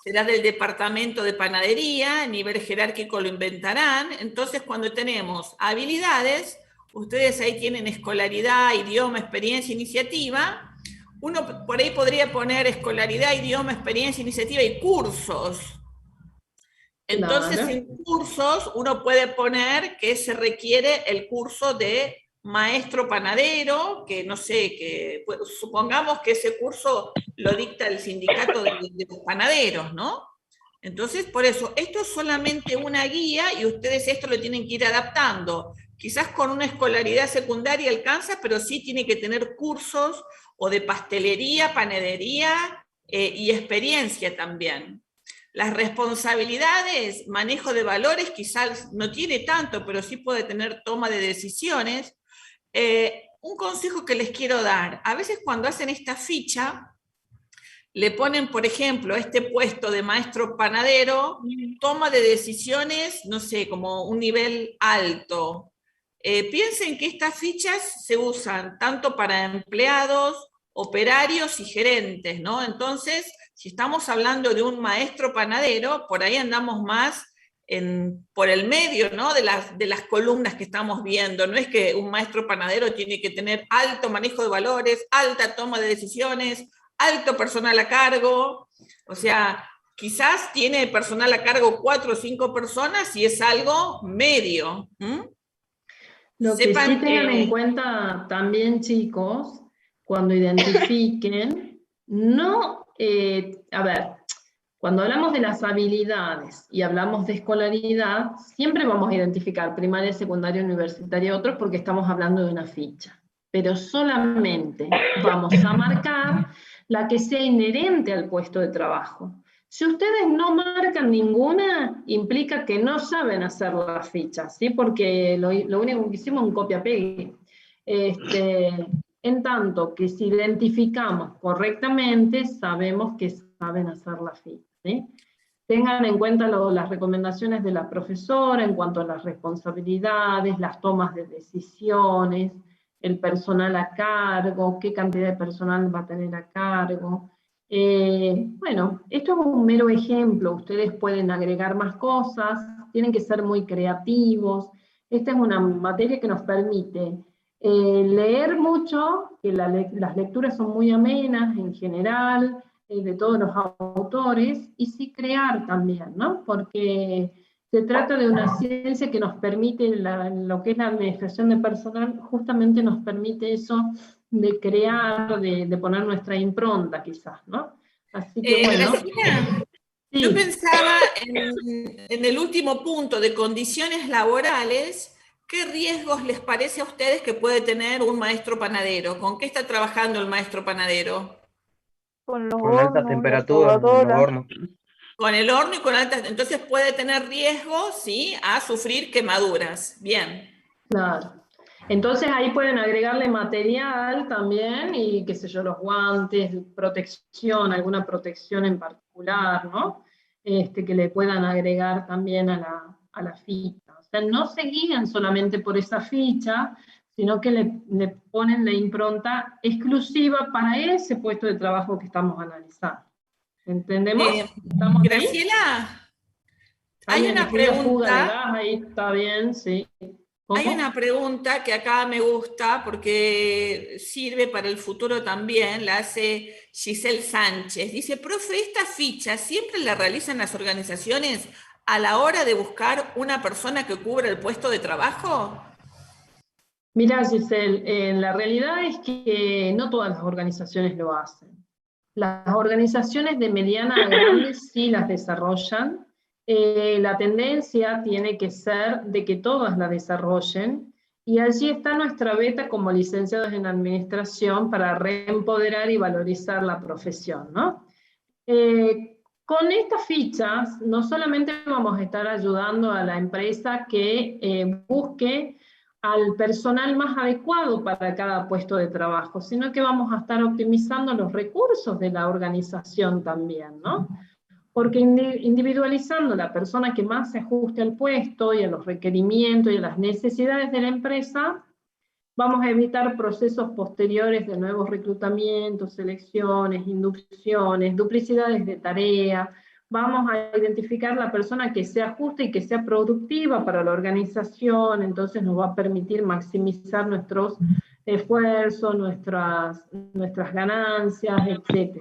será del departamento de panadería, nivel jerárquico lo inventarán. Entonces, cuando tenemos habilidades, ustedes ahí tienen escolaridad, idioma, experiencia, iniciativa. Uno por ahí podría poner escolaridad, idioma, experiencia, iniciativa y cursos. Entonces, claro, en cursos uno puede poner que se requiere el curso de maestro panadero, que no sé, que supongamos que ese curso lo dicta el sindicato de los panaderos, ¿no? Entonces, por eso, esto es solamente una guía y ustedes esto lo tienen que ir adaptando. Quizás con una escolaridad secundaria alcanza, pero sí tiene que tener cursos o de pastelería, panadería y experiencia también. Las responsabilidades, manejo de valores, quizás no tiene tanto, pero sí puede tener toma de decisiones. Un consejo que les quiero dar, a veces cuando hacen esta ficha, le ponen, por ejemplo, este puesto de maestro panadero, toma de decisiones, no sé, como un nivel alto. Piensen que estas fichas se usan tanto para empleados, operarios y gerentes, ¿no? Entonces, si estamos hablando de un maestro panadero, por ahí andamos más por el medio, ¿no? de las columnas que estamos viendo. No es que un maestro panadero tiene que tener alto manejo de valores, alta toma de decisiones, alto personal a cargo. O sea, quizás tiene personal a cargo 4 o 5 personas y es algo medio. Lo que sí tengan en cuenta también, chicos, cuando identifiquen, a ver, cuando hablamos de las habilidades y hablamos de escolaridad, siempre vamos a identificar primaria, secundaria, universitaria, otros, porque estamos hablando de una ficha. Pero solamente vamos a marcar la que sea inherente al puesto de trabajo. Si ustedes no marcan ninguna, implica que no saben hacer las fichas, ¿sí? Porque lo único que hicimos es un copia-pegue. En tanto que si identificamos correctamente, sabemos que saben hacer la ficha, ¿sí? Tengan en cuenta las recomendaciones de la profesora en cuanto a las responsabilidades, las tomas de decisiones, el personal a cargo, qué cantidad de personal va a tener a cargo. Bueno, esto es un mero ejemplo, ustedes pueden agregar más cosas, tienen que ser muy creativos. Esta es una materia que nos permite leer mucho, que las lecturas son muy amenas en general, de todos los autores, y sí crear también, ¿no? Porque se trata de una ciencia que nos permite, lo que es la administración de personal, justamente nos permite eso de crear, de poner nuestra impronta quizás, ¿no? Así que bueno. Graciela, sí. Yo pensaba en el último punto de condiciones laborales. ¿Qué riesgos les parece a ustedes que puede tener un maestro panadero? ¿Con qué está trabajando el maestro panadero? Con los Con alta hornos, la temperatura, los sobadora. hornos. Con el horno y con altas, entonces puede tener riesgo, ¿sí?, a sufrir quemaduras. Bien. Claro. Entonces ahí pueden agregarle material también, y qué sé yo, los guantes, protección, alguna protección en particular, ¿no? Que le puedan agregar también a la ficha. O sea, no se guían solamente por esa ficha, sino que le ponen la impronta exclusiva para ese puesto de trabajo que estamos analizando. ¿Entendemos? ¿Estamos Graciela, hay una pregunta. Ahí está bien, sí. Hay una pregunta que acá me gusta porque sirve para el futuro también, la hace Giselle Sánchez. Dice, profe, ¿esta ficha siempre la realizan las organizaciones a la hora de buscar una persona que cubra el puesto de trabajo? Mirá, Giselle, la realidad es que no todas las organizaciones lo hacen. Las organizaciones de mediana a grandes sí las desarrollan. La tendencia tiene que ser de que todas la desarrollen, y allí está nuestra beta como licenciados en administración para reempoderar y valorizar la profesión, ¿no? Con estas fichas no solamente vamos a estar ayudando a la empresa que busque al personal más adecuado para cada puesto de trabajo, sino que vamos a estar optimizando los recursos de la organización también, ¿no? Porque individualizando la persona que más se ajuste al puesto y a los requerimientos y a las necesidades de la empresa, vamos a evitar procesos posteriores de nuevos reclutamientos, selecciones, inducciones, duplicidades de tarea. Vamos a identificar la persona que se ajuste y que sea productiva para la organización, entonces nos va a permitir maximizar nuestros esfuerzos, nuestras ganancias, etc.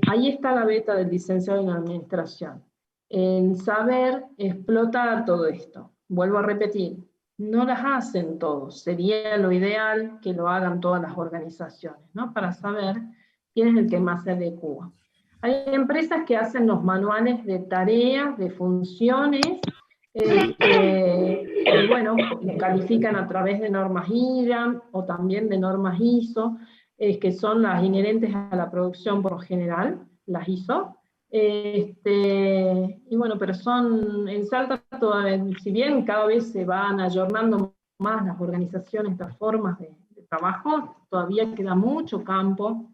Ahí está la beta del licenciado en administración, en saber explotar todo esto. Vuelvo a repetir, no las hacen todos, sería lo ideal que lo hagan todas las organizaciones, ¿no? Para saber quién es el que más se adecua. Hay empresas que hacen los manuales de tareas, de funciones, bueno, califican a través de normas IRAM o también de normas ISO, que son las inherentes a la producción por lo general, las ISO. Y bueno, pero son, en Salta, si bien cada vez se van ayornando más las organizaciones, las formas de trabajo, todavía queda mucho campo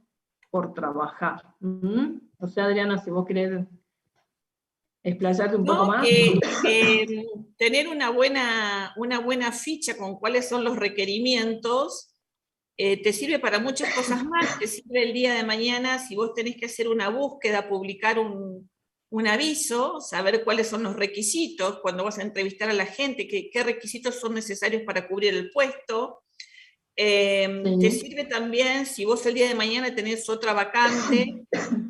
por trabajar. O sea, Adriana, si vos querés explayarte un poco más. Tener una buena ficha con cuáles son los requerimientos te sirve para muchas cosas más. Te sirve el día de mañana si vos tenés que hacer una búsqueda, publicar un aviso, saber cuáles son los requisitos, cuando vas a entrevistar a la gente, qué requisitos son necesarios para cubrir el puesto. Te sirve también, si vos el día de mañana tenés otra vacante,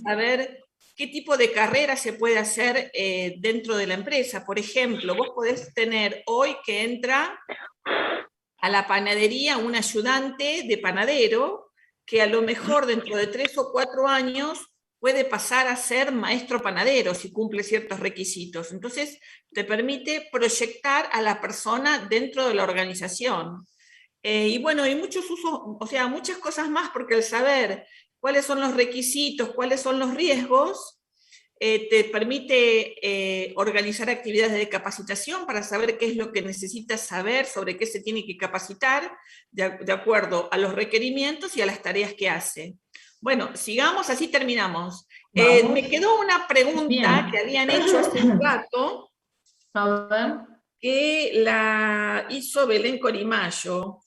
saber qué tipo de carrera se puede hacer dentro de la empresa. Por ejemplo, vos podés tener hoy que entra a la panadería un ayudante de panadero, que a lo mejor dentro de 3 o 4 años puede pasar a ser maestro panadero si cumple ciertos requisitos. Entonces, te permite proyectar a la persona dentro de la organización. Y bueno, hay muchos usos, o sea, muchas cosas más, porque el saber cuáles son los requisitos, cuáles son los riesgos, te permite organizar actividades de capacitación para saber qué es lo que necesitas saber, sobre qué se tiene que capacitar, de acuerdo a los requerimientos y a las tareas que hace. Bueno, sigamos, así terminamos. Me quedó una pregunta que habían hecho hace un rato, que la hizo Belén Corimayo.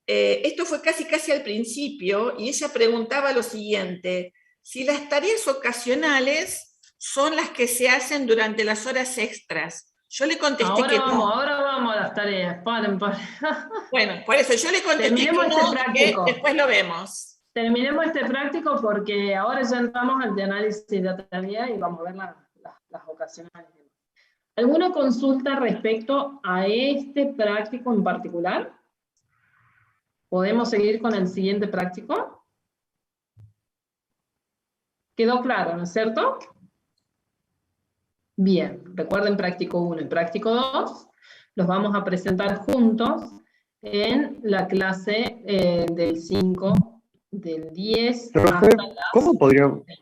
Esto fue casi al principio, y ella preguntaba lo siguiente: si las tareas ocasionales son las que se hacen durante las horas extras. Yo le contesté que no. Ahora vamos a las tareas, paren. Bueno, por eso yo le contesté Terminemos que este no, práctico. que después lo vemos. Terminemos este práctico porque ahora ya entramos al de análisis de tarea y vamos a ver las ocasionales. ¿Alguna consulta respecto a este práctico en particular? ¿Podemos seguir con el siguiente práctico? ¿Quedó claro, no es cierto? Bien, recuerden práctico 1 y práctico 2, los vamos a presentar juntos en la clase del 5, del 10 Profe, hasta las...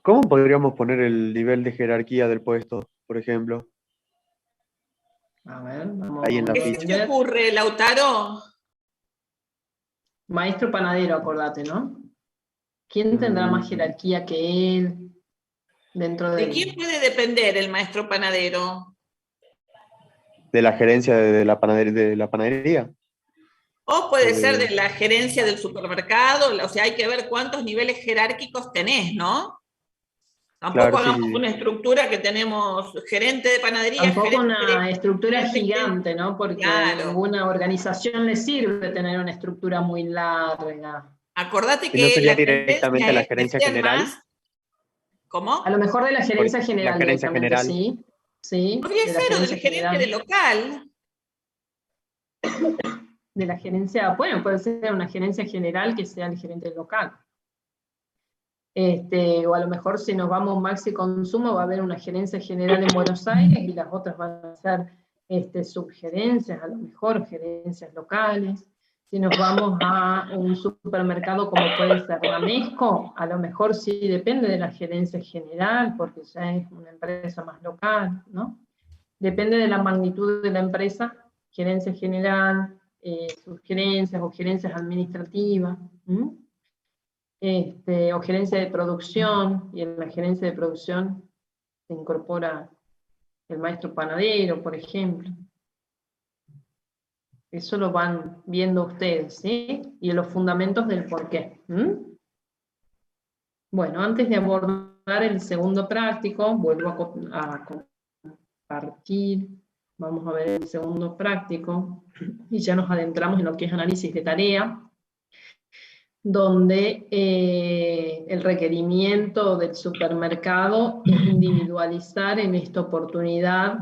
¿cómo podríamos poner el nivel de jerarquía del puesto, por ejemplo? A ver, vamos Ahí en la a ¿Qué ficha. se te ocurre, Lautaro? Maestro panadero, acordate, ¿no? ¿Quién tendrá más jerarquía que él dentro de ¿De quién puede depender el maestro panadero? De la gerencia de la panadería. O puede ser de la gerencia del supermercado, o sea, hay que ver cuántos niveles jerárquicos tenés, ¿no? Tampoco Claro, hagamos sí. una estructura que tenemos gerente de panadería, Tampoco gerente una estructura gigante, ¿no? Porque Claro. a ninguna organización le sirve tener una estructura muy larga. Acordate ¿Y no que sería la directamente tendencia la es que gerencia sean general? más- ¿Cómo? A lo mejor de la gerencia general. La gerencia directamente, general. Sí, sí. Podría de la ser, o del gerencia gerente general. del local. De la gerencia, bueno, puede ser una gerencia general que sea el gerente del local. O a lo mejor si nos vamos a Maxi Consumo va a haber una gerencia general en Buenos Aires y las otras van a ser subgerencias, a lo mejor gerencias locales. Si nos vamos a un supermercado como puede ser Ramesco, a lo mejor sí depende de la gerencia general, porque ya es una empresa más local, ¿no? Depende de la magnitud de la empresa, gerencia general, subgerencias o gerencias administrativas, o gerencia de producción, y en la gerencia de producción se incorpora el maestro panadero, por ejemplo. Eso lo van viendo ustedes, ¿sí? Y los fundamentos del porqué. Bueno, antes de abordar el segundo práctico, vuelvo a compartir. Vamos a ver el segundo práctico, y ya nos adentramos en lo que es análisis de tarea, donde el requerimiento del supermercado es individualizar en esta oportunidad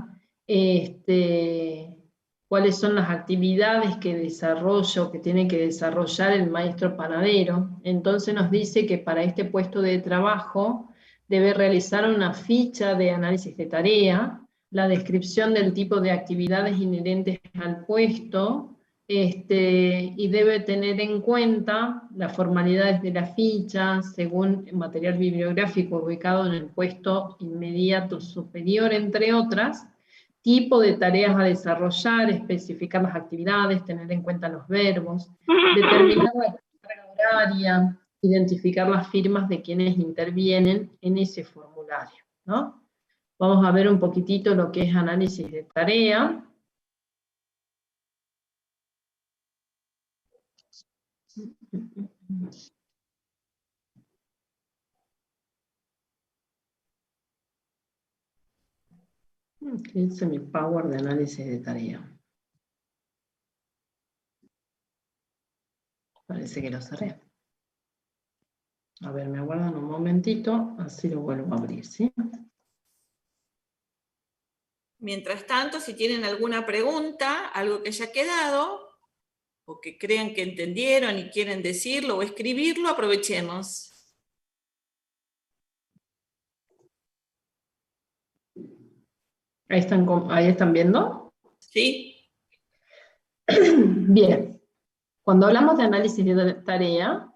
cuáles son las actividades que que tiene que desarrollar el maestro panadero. Entonces nos dice que para este puesto de trabajo debe realizar una ficha de análisis de tarea, la descripción del tipo de actividades inherentes al puesto, y debe tener en cuenta las formalidades de la ficha según el material bibliográfico ubicado en el puesto inmediato superior, entre otras, tipo de tareas a desarrollar, especificar las actividades, tener en cuenta los verbos, determinar la carga horaria, identificar las firmas de quienes intervienen en ese formulario, ¿no? Vamos a ver un poquitito lo que es análisis de tarea. ¿Qué dice mi Power de análisis de tarea? Parece que lo cerré. A ver, me aguardan un momentito, así lo vuelvo a abrir, ¿sí? Mientras tanto, si tienen alguna pregunta, algo que haya quedado, o que crean que entendieron y quieren decirlo o escribirlo, aprovechemos. ¿Ahí están viendo? Sí. Bien. Cuando hablamos de análisis de tarea,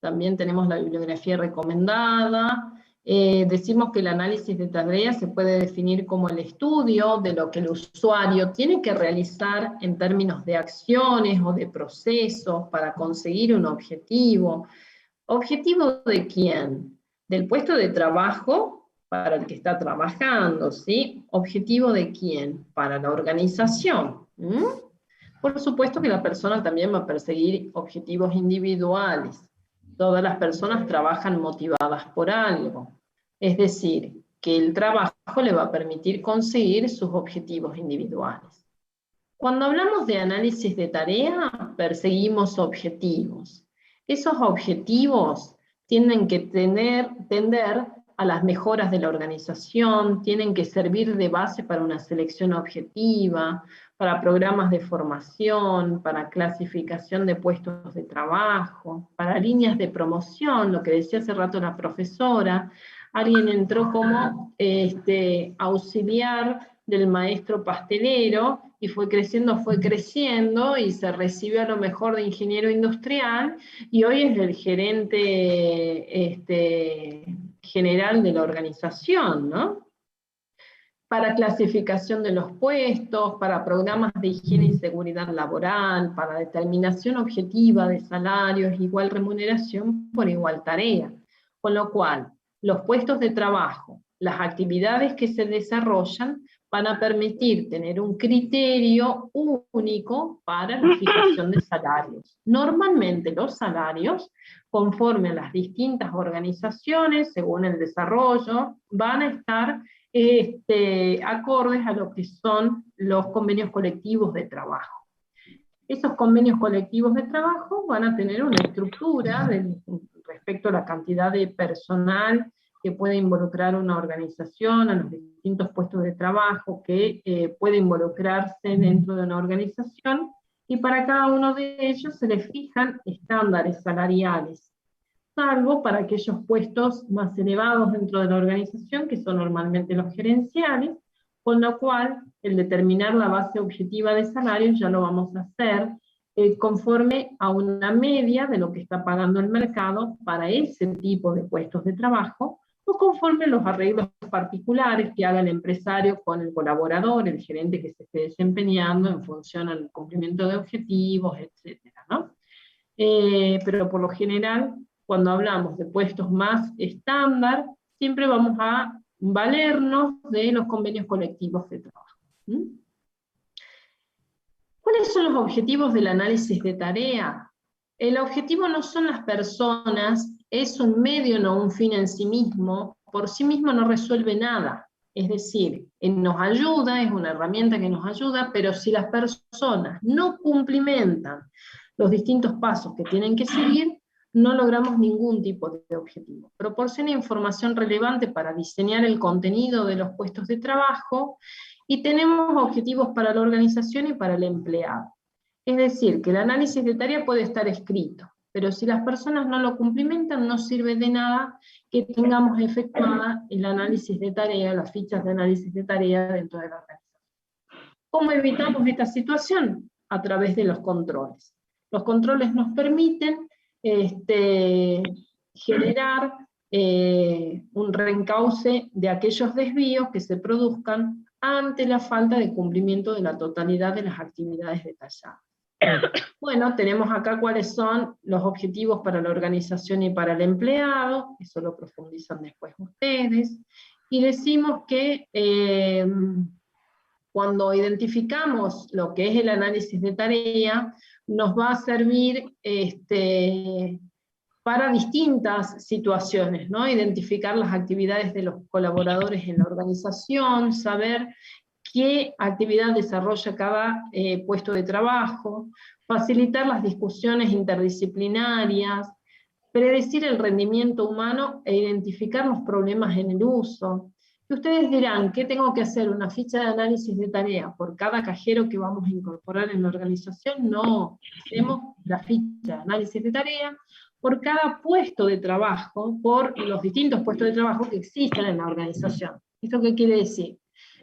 también tenemos la bibliografía recomendada. Decimos que el análisis de tarea se puede definir como el estudio de lo que el usuario tiene que realizar en términos de acciones o de procesos para conseguir un objetivo. ¿Objetivo de quién? Del puesto de trabajo para el que está trabajando, ¿sí? ¿Objetivo de quién? Para la organización. Por supuesto que la persona también va a perseguir objetivos individuales. todas las personas trabajan motivadas por algo. Es decir, que el trabajo le va a permitir conseguir sus objetivos individuales. Cuando hablamos de análisis de tarea, perseguimos objetivos. Esos objetivos tienen que tender a las mejoras de la organización, tienen que servir de base para una selección objetiva, para programas de formación, para clasificación de puestos de trabajo, para líneas de promoción, lo que decía hace rato la profesora. Alguien entró como auxiliar del maestro pastelero y fue creciendo y se recibió a lo mejor de ingeniero industrial y hoy es el gerente general de la organización, ¿no? Para clasificación de los puestos, para programas de higiene y seguridad laboral, para determinación objetiva de salarios, igual remuneración por igual tarea. Con lo cual, los puestos de trabajo, las actividades que se desarrollan, van a permitir tener un criterio único para la fijación de salarios. Normalmente los salarios, conforme a las distintas organizaciones, según el desarrollo, van a estar acordes a lo que son los convenios colectivos de trabajo. Esos convenios colectivos de trabajo van a tener una estructura respecto a la cantidad de personal que puede involucrar una organización, a los distintos puestos de trabajo que puede involucrarse dentro de una organización, y para cada uno de ellos se les fijan estándares salariales, salvo para aquellos puestos más elevados dentro de la organización, que son normalmente los gerenciales, con lo cual el determinar la base objetiva de salarios ya lo vamos a hacer conforme a una media de lo que está pagando el mercado para ese tipo de puestos de trabajo, o conforme a los arreglos particulares que haga el empresario con el colaborador, el gerente que se esté desempeñando en función al cumplimiento de objetivos, etc., ¿no? Pero por lo general, cuando hablamos de puestos más estándar, siempre vamos a valernos de los convenios colectivos de trabajo. ¿Cuáles son los objetivos del análisis de tarea? El objetivo no son las personas, es un medio, no un fin en sí mismo, por sí mismo no resuelve nada. Es decir, nos ayuda, es una herramienta que nos ayuda, pero si las personas no cumplimentan los distintos pasos que tienen que seguir, no logramos ningún tipo de objetivo. Proporciona información relevante para diseñar el contenido de los puestos de trabajo, y tenemos objetivos para la organización y para el empleado. Es decir, que el análisis de tarea puede estar escrito, pero si las personas no lo cumplimentan, no sirve de nada que tengamos efectuada el análisis de tarea, las fichas de análisis de tarea dentro de la organización. ¿Cómo evitamos esta situación? A través de los controles. Los controles nos permiten generar un reencauce de aquellos desvíos que se produzcan ante la falta de cumplimiento de la totalidad de las actividades detalladas. Bueno, tenemos acá cuáles son los objetivos para la organización y para el empleado, eso lo profundizan después ustedes, y decimos que cuando identificamos lo que es el análisis de tarea, nos va a servir para distintas situaciones, ¿no? Identificar las actividades de los colaboradores en la organización, saber qué actividad desarrolla cada puesto de trabajo, facilitar las discusiones interdisciplinarias, predecir el rendimiento humano e identificar los problemas en el uso. Y ustedes dirán, ¿qué tengo que hacer? ¿Una ficha de análisis de tarea por cada cajero que vamos a incorporar en la organización? No, hacemos la ficha de análisis de tarea por cada puesto de trabajo, por los distintos puestos de trabajo que existen en la organización. ¿Esto qué quiere decir?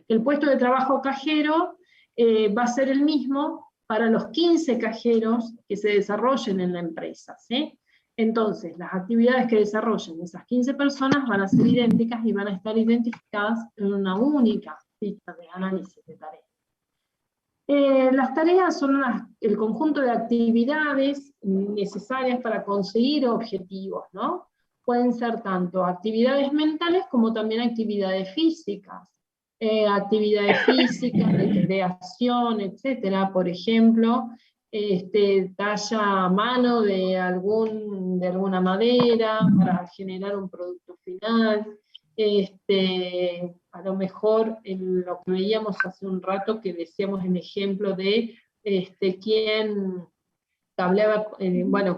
El puesto de trabajo cajero va a ser el mismo para los 15 cajeros que se desarrollen en la empresa, ¿sí? Entonces, las actividades que desarrollen esas 15 personas van a ser idénticas y van a estar identificadas en una única ficha de análisis de tareas. Las tareas son el conjunto de actividades necesarias para conseguir objetivos, ¿no? Pueden ser tanto actividades mentales como también actividades físicas. Actividades físicas, de creación, etcétera. Por ejemplo, talla a mano de alguna madera para generar un producto final. A lo mejor lo que veíamos hace un rato, que decíamos el ejemplo de quién cableaba,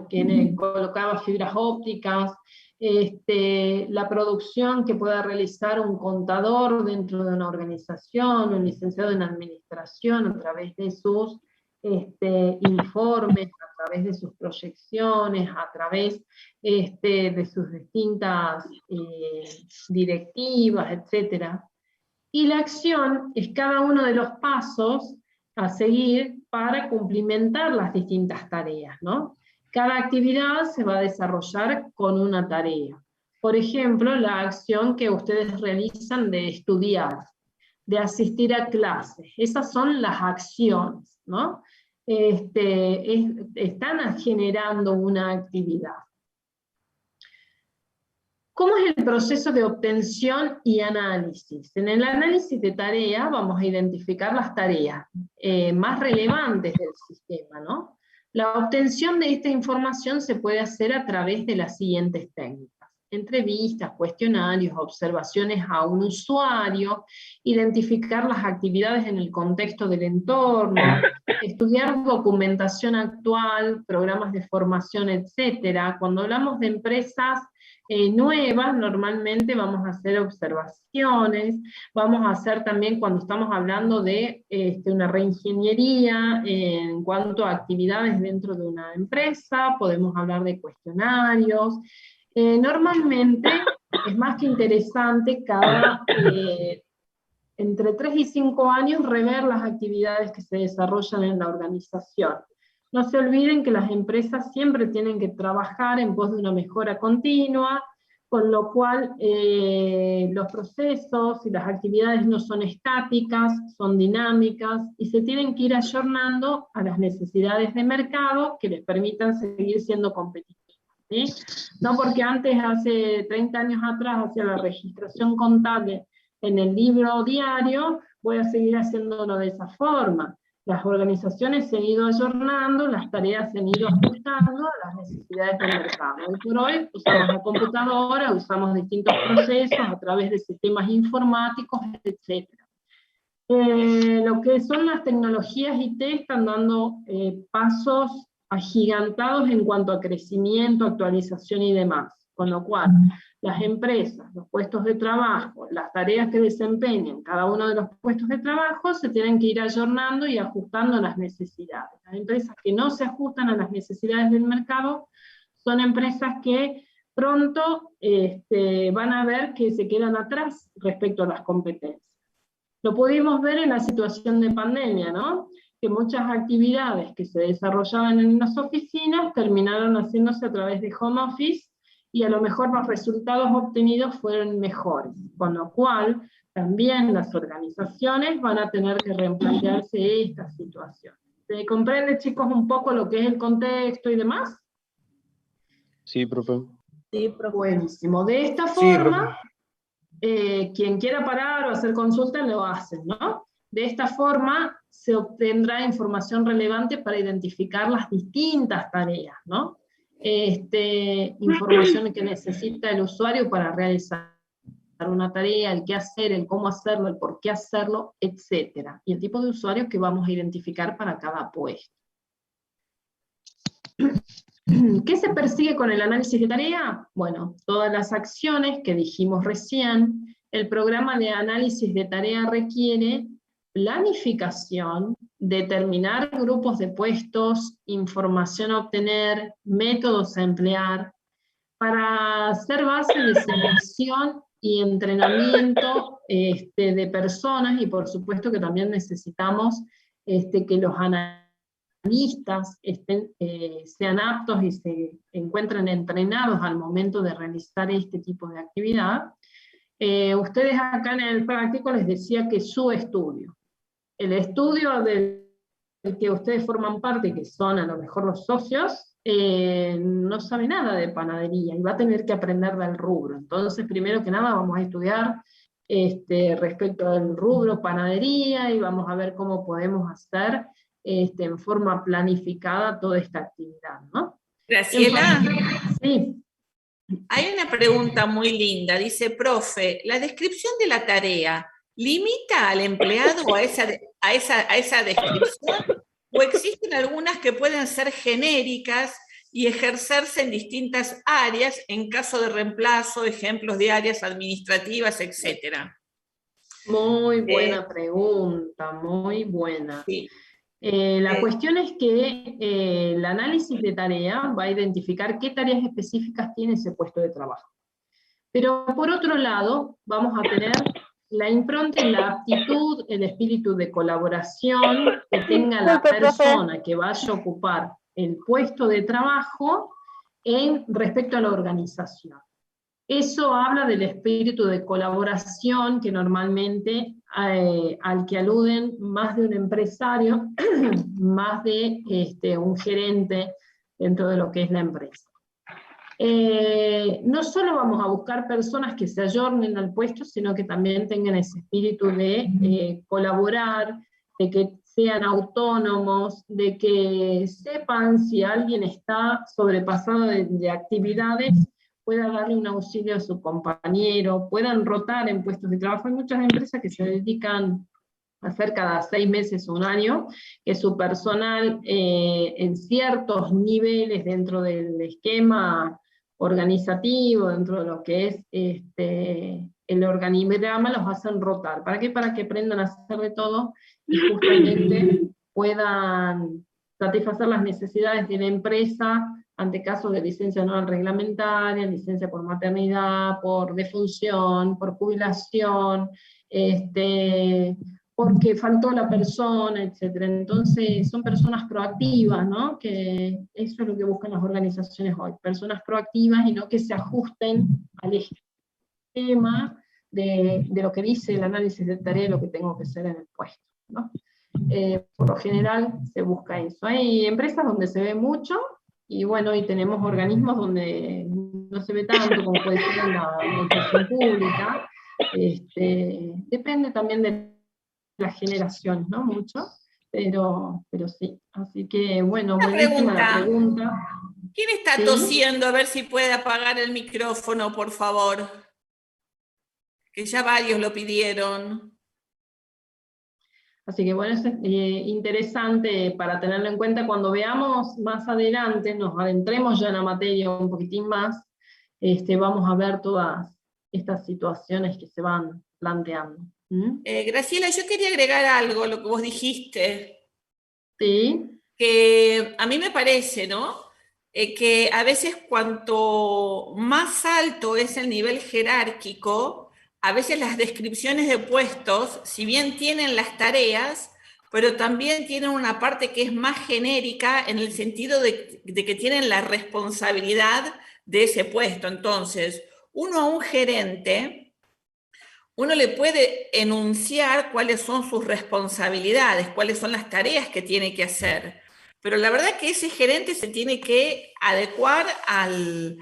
quien colocaba fibras ópticas, la producción que pueda realizar un contador dentro de una organización, un licenciado en administración a través de sus informes, a través de sus proyecciones, a través de sus distintas directivas, etc. Y la acción es cada uno de los pasos a seguir para cumplimentar las distintas tareas, ¿no? Cada actividad se va a desarrollar con una tarea. Por ejemplo, la acción que ustedes realizan de estudiar, de asistir a clases, esas son las acciones, ¿no? Están generando una actividad. ¿Cómo es el proceso de obtención y análisis? En el análisis de tarea vamos a identificar las tareas más relevantes del sistema, ¿no? La obtención de esta información se puede hacer a través de las siguientes técnicas: entrevistas, cuestionarios, observaciones a un usuario, identificar las actividades en el contexto del entorno, estudiar documentación actual, programas de formación, etc. Cuando hablamos de empresas nuevas, normalmente vamos a hacer observaciones, vamos a hacer también, cuando estamos hablando de una reingeniería en cuanto a actividades dentro de una empresa, podemos hablar de cuestionarios. Normalmente es más que interesante cada entre 3 y 5 años rever las actividades que se desarrollan en la organización. No se olviden que las empresas siempre tienen que trabajar en pos de una mejora continua, con lo cual los procesos y las actividades no son estáticas, son dinámicas, y se tienen que ir ayornando a las necesidades de mercado que les permitan seguir siendo competitivos, ¿sí? No porque antes, hace 30 años atrás, hacía la registración contable en el libro diario, voy a seguir haciéndolo de esa forma. Las organizaciones se han ido ayornando, las tareas se han ido ajustando a las necesidades del mercado. Hoy por hoy usamos la computadora, usamos distintos procesos a través de sistemas informáticos, etc. Lo que son las tecnologías IT están dando pasos agigantados en cuanto a crecimiento, actualización y demás. Con lo cual, las empresas, los puestos de trabajo, las tareas que desempeñan cada uno de los puestos de trabajo se tienen que ir ayornando y ajustando a las necesidades. Las empresas que no se ajustan a las necesidades del mercado son empresas que pronto van a ver que se quedan atrás respecto a las competencias. Lo pudimos ver en la situación de pandemia, ¿no? Que muchas actividades que se desarrollaban en las oficinas terminaron haciéndose a través de home office, y a lo mejor los resultados obtenidos fueron mejores, con lo cual también las organizaciones van a tener que replantearse esta situación. ¿Se comprende, chicos, un poco lo que es el contexto y demás? Sí, profe. Sí, profe. Buenísimo. De esta forma, quien quiera parar o hacer consulta lo hacen, ¿no? De esta forma se obtendrá información relevante para identificar las distintas tareas, ¿no? Información que necesita el usuario para realizar una tarea, el qué hacer, el cómo hacerlo, el por qué hacerlo, etc. Y el tipo de usuario que vamos a identificar para cada puesto. ¿Qué se persigue con el análisis de tarea? Bueno, todas las acciones que dijimos recién. El programa de análisis de tarea requiere planificación, determinar grupos de puestos, información a obtener, métodos a emplear, para hacer base de selección y entrenamiento de personas, y por supuesto que también necesitamos que los analistas sean aptos y se encuentren entrenados al momento de realizar este tipo de actividad. Ustedes acá en el práctico les decía que su estudio, el estudio del que ustedes forman parte, que son a lo mejor los socios, no sabe nada de panadería y va a tener que aprender del rubro. Entonces, primero que nada vamos a estudiar respecto al rubro panadería, y vamos a ver cómo podemos hacer en forma planificada toda esta actividad, ¿no? Graciela, sí. Hay una pregunta muy linda, dice, profe, ¿la descripción de la tarea limita al empleado a esa descripción? ¿O existen algunas que pueden ser genéricas y ejercerse en distintas áreas en caso de reemplazo, ejemplos de áreas administrativas, etcétera? Muy buena pregunta, muy buena. Sí. La cuestión es que el análisis de tarea va a identificar qué tareas específicas tiene ese puesto de trabajo. Pero por otro lado, vamos a tener la impronta y la aptitud, el espíritu de colaboración que tenga la persona que vaya a ocupar el puesto de trabajo respecto a la organización. Eso habla del espíritu de colaboración que normalmente al que aluden más de un empresario, más de un gerente dentro de lo que es la empresa. No solo vamos a buscar personas que se ayornen al puesto, sino que también tengan ese espíritu de colaborar, de que sean autónomos, de que sepan si alguien está sobrepasado de actividades, pueda darle un auxilio a su compañero, puedan rotar en puestos de trabajo. Hay muchas empresas que se dedican a hacer cada 6 meses o un año, que su personal en ciertos niveles dentro del esquema organizativo, dentro de lo que es el organigrama, los hacen rotar. ¿Para qué? Para que aprendan a hacer de todo y justamente puedan satisfacer las necesidades de la empresa ante casos de licencia no reglamentaria, licencia por maternidad, por defunción, por jubilación, porque faltó la persona, etc. Entonces son personas proactivas, ¿no? Que eso es lo que buscan las organizaciones hoy, personas proactivas y no que se ajusten al esquema de lo que dice el análisis de tarea y lo que tengo que hacer en el puesto, ¿no? Por lo general se busca eso. Hay empresas donde se ve mucho, y bueno, y tenemos organismos donde no se ve tanto, como puede ser en la administración pública. Depende también de las generaciones, ¿no? Mucho, pero sí. Así que, bueno, buenísima la pregunta. ¿Quién está ¿Sí? tosiendo? A ver si puede apagar el micrófono, por favor. Que ya varios lo pidieron. Así que bueno, es interesante para tenerlo en cuenta cuando veamos más adelante, nos adentremos ya en la materia un poquitín más, vamos a ver todas estas situaciones que se van planteando. Graciela, yo quería agregar algo a lo que vos dijiste. Sí. Que a mí me parece, ¿no? Que a veces cuanto más alto es el nivel jerárquico, a veces las descripciones de puestos, si bien tienen las tareas, pero también tienen una parte que es más genérica en el sentido de que tienen la responsabilidad de ese puesto. Entonces, uno a un gerente, uno le puede enunciar cuáles son sus responsabilidades, cuáles son las tareas que tiene que hacer. Pero la verdad que ese gerente se tiene que adecuar al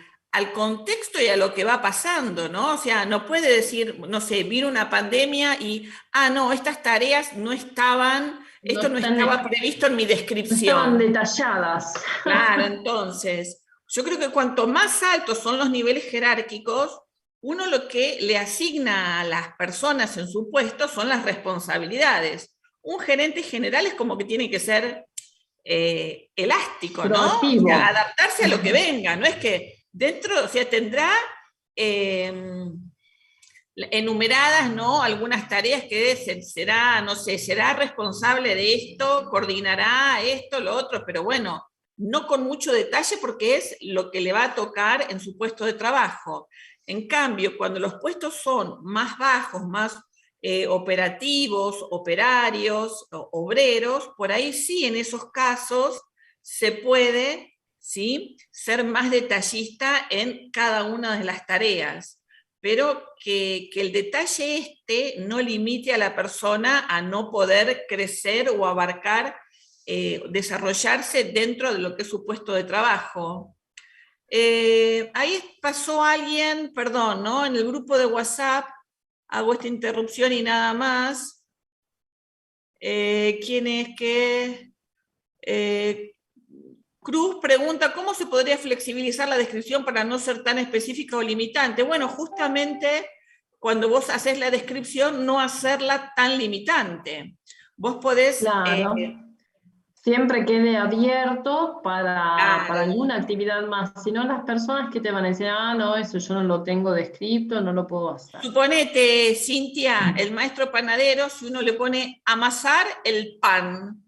contexto y a lo que va pasando, ¿no? O sea, no puede decir, no sé, vino una pandemia y, no, estas tareas no estaban, esto no estaba previsto en mi descripción. No estaban detalladas. Claro, entonces, yo creo que cuanto más altos son los niveles jerárquicos, uno lo que le asigna a las personas en su puesto son las responsabilidades. Un gerente general es como que tiene que ser elástico, ¿no? O sea, adaptarse a lo que venga, no es que dentro, o sea, tendrá enumeradas, ¿no? Algunas tareas que será, no sé, será responsable de esto, coordinará esto, lo otro, pero bueno, no con mucho detalle porque es lo que le va a tocar en su puesto de trabajo. En cambio, cuando los puestos son más bajos, más operativos, operarios, obreros, por ahí sí, en esos casos se puede, ¿sí?, ser más detallista en cada una de las tareas, pero que el detalle no limite a la persona a no poder crecer o abarcar, desarrollarse dentro de lo que es su puesto de trabajo. Ahí pasó alguien, perdón, ¿no? En el grupo de WhatsApp, hago esta interrupción y nada más. ¿Quién es que? Cruz pregunta, ¿cómo se podría flexibilizar la descripción para no ser tan específica o limitante? Bueno, justamente cuando vos haces la descripción, no hacerla tan limitante. Vos podés... Claro. Siempre quede abierto para alguna actividad más. Si no, las personas que te van a decir, no, eso yo no lo tengo descrito, no lo puedo hacer. Suponete, Cintia, el maestro panadero, si uno le pone amasar el pan,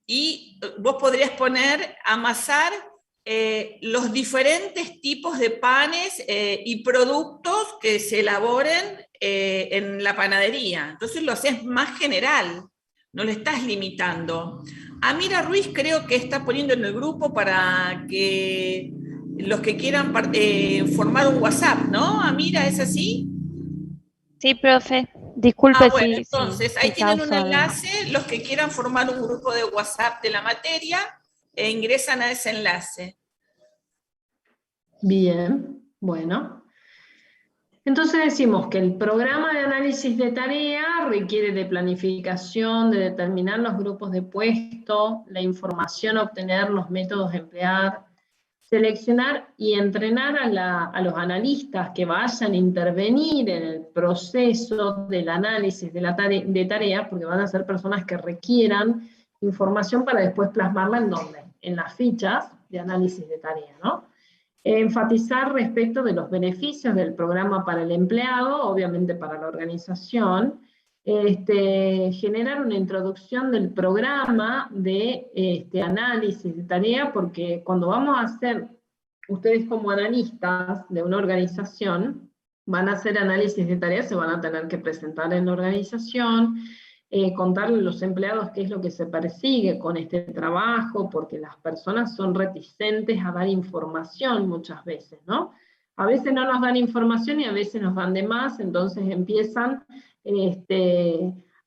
y vos podrías poner amasar los diferentes tipos de panes y productos que se elaboren en la panadería. Entonces lo haces más general, no lo estás limitando. Amira Ruiz creo que está poniendo en el grupo para que los que quieran formar un WhatsApp, ¿no? Amira, ¿es así? Sí, profe. Disculpe bueno, si... entonces, si ahí tienen un causa enlace, los que quieran formar un grupo de WhatsApp de la materia, ingresan a ese enlace. Bien, bueno. Entonces decimos que el programa de análisis de tarea requiere de planificación, de determinar los grupos de puesto, la información a obtener, los métodos a emplear, seleccionar y entrenar a los analistas que vayan a intervenir en el proceso del análisis de tareas, porque van a ser personas que requieran información para después plasmarla en ¿dónde? En las fichas de análisis de tarea, ¿no? Enfatizar respecto de los beneficios del programa para el empleado, obviamente para la organización, generar una introducción del programa de análisis de tarea, porque cuando vamos a hacer, ustedes como analistas de una organización, van a hacer análisis de tareas, se van a tener que presentar en la organización, contarle a los empleados qué es lo que se persigue con este trabajo, porque las personas son reticentes a dar información muchas veces, ¿no? A veces no nos dan información y a veces nos dan de más, entonces empiezan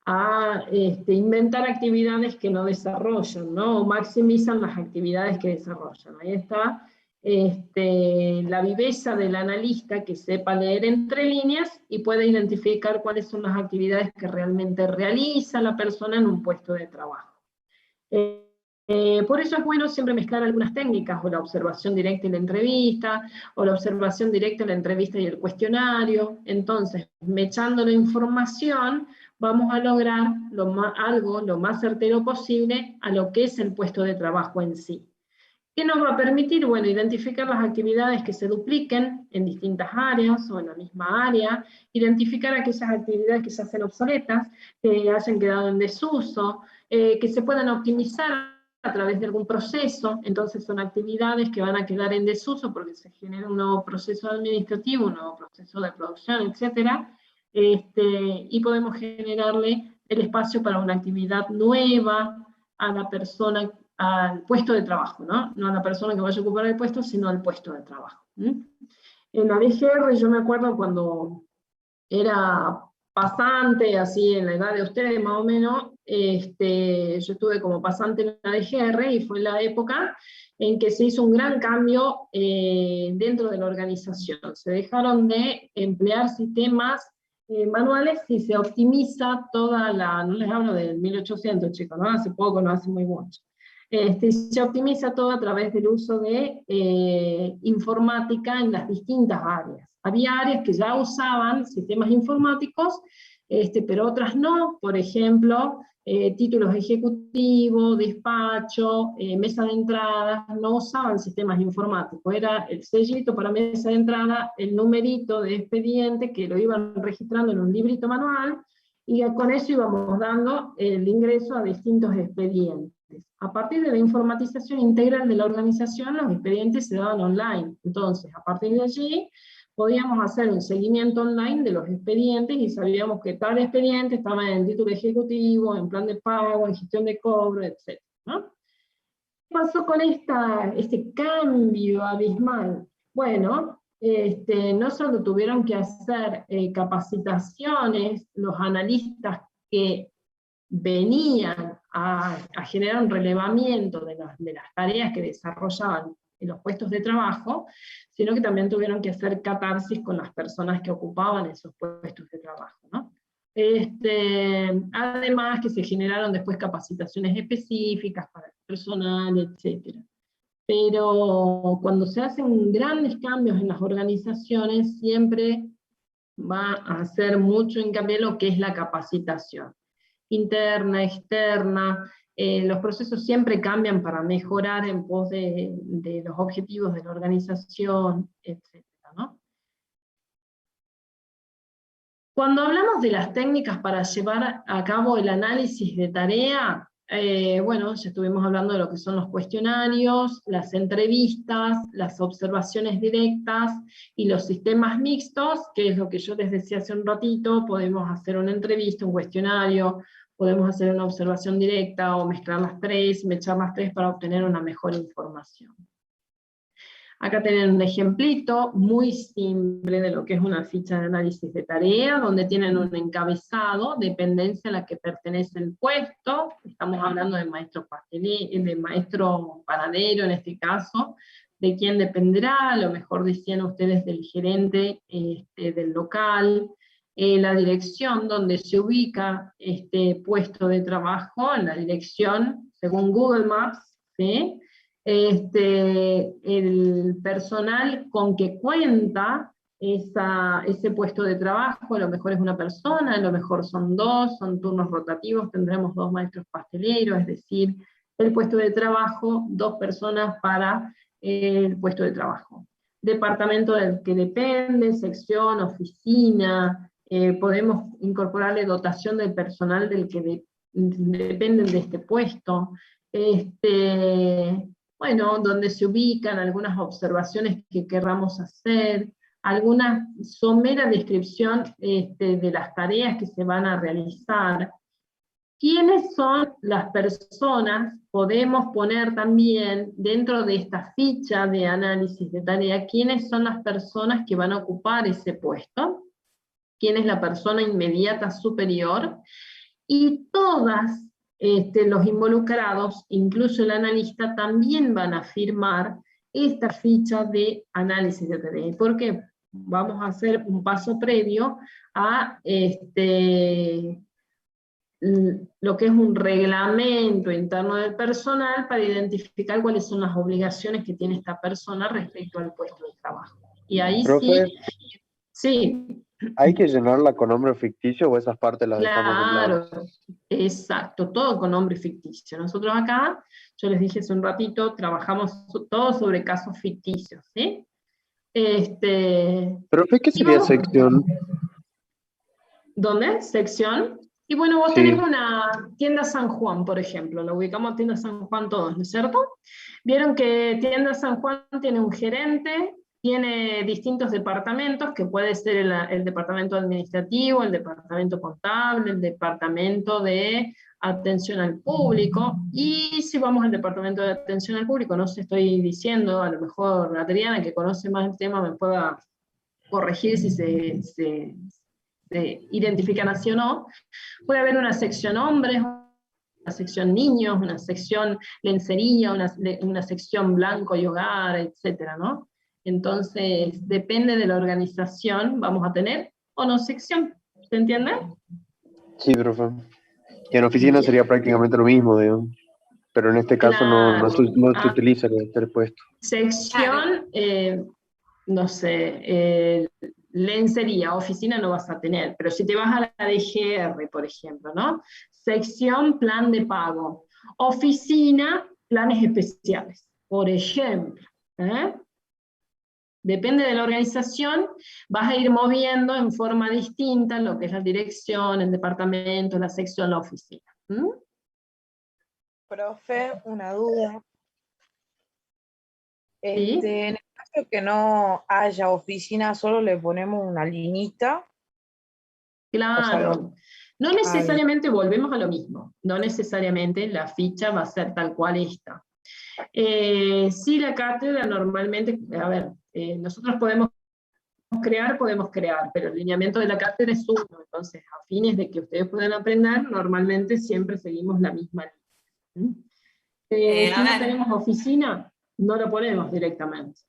a inventar actividades que no desarrollan, ¿no? O maximizan las actividades que desarrollan. Ahí está la viveza del analista que sepa leer entre líneas y puede identificar cuáles son las actividades que realmente realiza la persona en un puesto de trabajo. Por eso es bueno siempre mezclar algunas técnicas, o la observación directa y la entrevista, o la observación directa y la entrevista y el cuestionario. Entonces, mechando la información, vamos a lograr algo lo más certero posible a lo que es el puesto de trabajo en sí. ¿Qué nos va a permitir? Bueno, identificar las actividades que se dupliquen en distintas áreas o en la misma área, identificar aquellas actividades que se hacen obsoletas, que hayan quedado en desuso, que se puedan optimizar a través de algún proceso. Entonces son actividades que van a quedar en desuso porque se genera un nuevo proceso administrativo, un nuevo proceso de producción, etc. Y podemos generarle el espacio para una actividad nueva a la persona, al puesto de trabajo, ¿no? No a la persona que vaya a ocupar el puesto, sino al puesto de trabajo. En la DGR, yo me acuerdo cuando era pasante, así en la edad de ustedes más o menos, yo estuve como pasante en la DGR y fue la época en que se hizo un gran cambio dentro de la organización. Se dejaron de emplear sistemas manuales y se optimiza toda la, no les hablo del 1800, chicos, ¿no? Hace poco, no hace muy mucho. Se optimiza todo a través del uso de informática en las distintas áreas. Había áreas que ya usaban sistemas informáticos, pero otras no, por ejemplo, títulos ejecutivos, despacho, mesa de entrada, no usaban sistemas informáticos, era el sellito para mesa de entrada, el numerito de expediente que lo iban registrando en un librito manual, y con eso íbamos dando el ingreso a distintos expedientes. A partir de la informatización integral de la organización, los expedientes se daban online. Entonces, a partir de allí, podíamos hacer un seguimiento online de los expedientes y sabíamos que tal expediente estaba en título ejecutivo, en plan de pago, en gestión de cobro, etc., ¿no? ¿Qué pasó con este cambio abismal? Bueno, no solo tuvieron que hacer capacitaciones los analistas que venían a generar un relevamiento de las tareas que desarrollaban en los puestos de trabajo, sino que también tuvieron que hacer catarsis con las personas que ocupaban esos puestos de trabajo, ¿no? Además que se generaron después capacitaciones específicas para el personal, etc. Pero cuando se hacen grandes cambios en las organizaciones, siempre va a hacer mucho hincapié en lo que es la capacitación. Interna, externa, los procesos siempre cambian para mejorar en pos de los objetivos de la organización, etc., ¿no? Cuando hablamos de las técnicas para llevar a cabo el análisis de tarea, bueno, ya estuvimos hablando de lo que son los cuestionarios, las entrevistas, las observaciones directas y los sistemas mixtos, que es lo que yo les decía hace un ratito. Podemos hacer una entrevista, un cuestionario, podemos hacer una observación directa o mezclar las tres, mechar las tres para obtener una mejor información. Acá tienen un ejemplito muy simple de lo que es una ficha de análisis de tarea, donde tienen un encabezado, dependencia a la que pertenece el puesto. Estamos hablando de maestro de maestro panadero en este caso, de quién dependerá, a lo mejor decían ustedes del gerente del local, la dirección donde se ubica este puesto de trabajo, en la dirección, según Google Maps, ¿sí? El personal con que cuenta ese puesto de trabajo, a lo mejor es una persona, a lo mejor son dos, son turnos rotativos, tendremos 2 maestros pasteleros, es decir, el puesto de trabajo, 2 personas para el puesto de trabajo. Departamento del que depende, sección, oficina, podemos incorporarle dotación del personal del que dependen de este puesto, bueno, donde se ubican algunas observaciones que querramos hacer, alguna somera descripción de las tareas que se van a realizar. ¿Quiénes son las personas? Podemos poner también dentro de esta ficha de análisis de tarea, ¿quiénes son las personas que van a ocupar ese puesto? ¿Quién es la persona inmediata superior? Y todas los involucrados, incluso el analista, también van a firmar esta ficha de análisis de tarea. ¿Por qué? Vamos a hacer un paso previo a lo que es un reglamento interno del personal para identificar cuáles son las obligaciones que tiene esta persona respecto al puesto de trabajo. Y ahí Profe, sí. ¿hay que llenarla con nombre ficticio o esas partes las dejamos en blanco? Claro, exacto, todo con nombre ficticio. Nosotros acá, yo les dije hace un ratito, trabajamos todo sobre casos ficticios, ¿sí? ¿Profe, qué sería sección? ¿Dónde? ¿Sección? Y bueno, vos tenés una tienda San Juan, por ejemplo, lo ubicamos tienda San Juan todos, ¿no es cierto? Vieron que tienda San Juan tiene un gerente, tiene distintos departamentos, que puede ser el departamento administrativo, el departamento contable, el departamento de atención al público, y si vamos al departamento de atención al público, no sé, estoy diciendo, a lo mejor Adriana, que conoce más el tema, me pueda corregir si se identifican así o no. Puede haber una sección hombres, una sección niños, una sección lencería, una sección blanco y hogar, etcétera, ¿no? Entonces, depende de la organización, vamos a tener o no sección, ¿se entiende? Sí, profe. Y en oficina sería prácticamente lo mismo, digamos. Pero en este caso no se utiliza el puesto. Sección, no sé, lencería, oficina no vas a tener, pero si te vas a la DGR, por ejemplo, ¿no? Sección, plan de pago. Oficina, planes especiales, por ejemplo. Depende de la organización, vas a ir moviendo en forma distinta lo que es la dirección, el departamento, la sección, la oficina. Profe, una duda. ¿Sí? En el caso que no haya oficina, solo le ponemos una linita. Claro. No necesariamente volvemos a lo mismo, no necesariamente la ficha va a ser tal cual esta. Sí, la cátedra normalmente, a ver, nosotros podemos crear, pero el lineamiento de la cátedra es uno, entonces a fines de que ustedes puedan aprender, normalmente siempre seguimos la misma línea. Si no tenemos oficina, no lo ponemos directamente.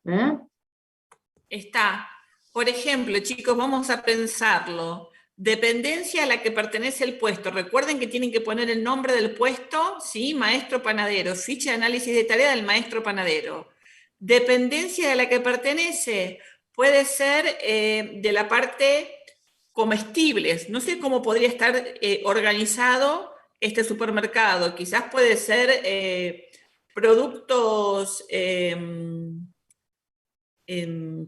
Está, por ejemplo, chicos, vamos a pensarlo. Dependencia a la que pertenece el puesto. Recuerden que tienen que poner el nombre del puesto, ¿sí? Maestro panadero, ficha de análisis de tarea del maestro panadero. Dependencia a la que pertenece puede ser de la parte comestibles. No sé cómo podría estar organizado este supermercado. Quizás puede ser productos...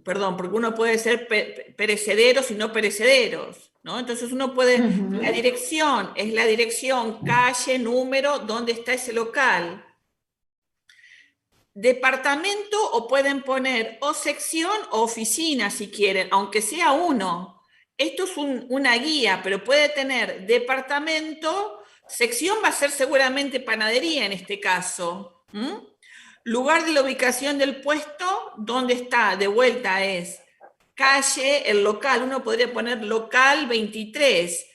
perdón, porque uno puede ser perecederos y no perecederos, ¿no? Entonces uno puede, la dirección es la dirección, calle, número, dónde está ese local. Departamento, o pueden poner o sección o oficina si quieren, aunque sea uno. Esto es una guía, pero puede tener departamento, sección va a ser seguramente panadería en este caso. Lugar de la ubicación del puesto, ¿dónde está? De vuelta es calle, el local, uno podría poner local 23,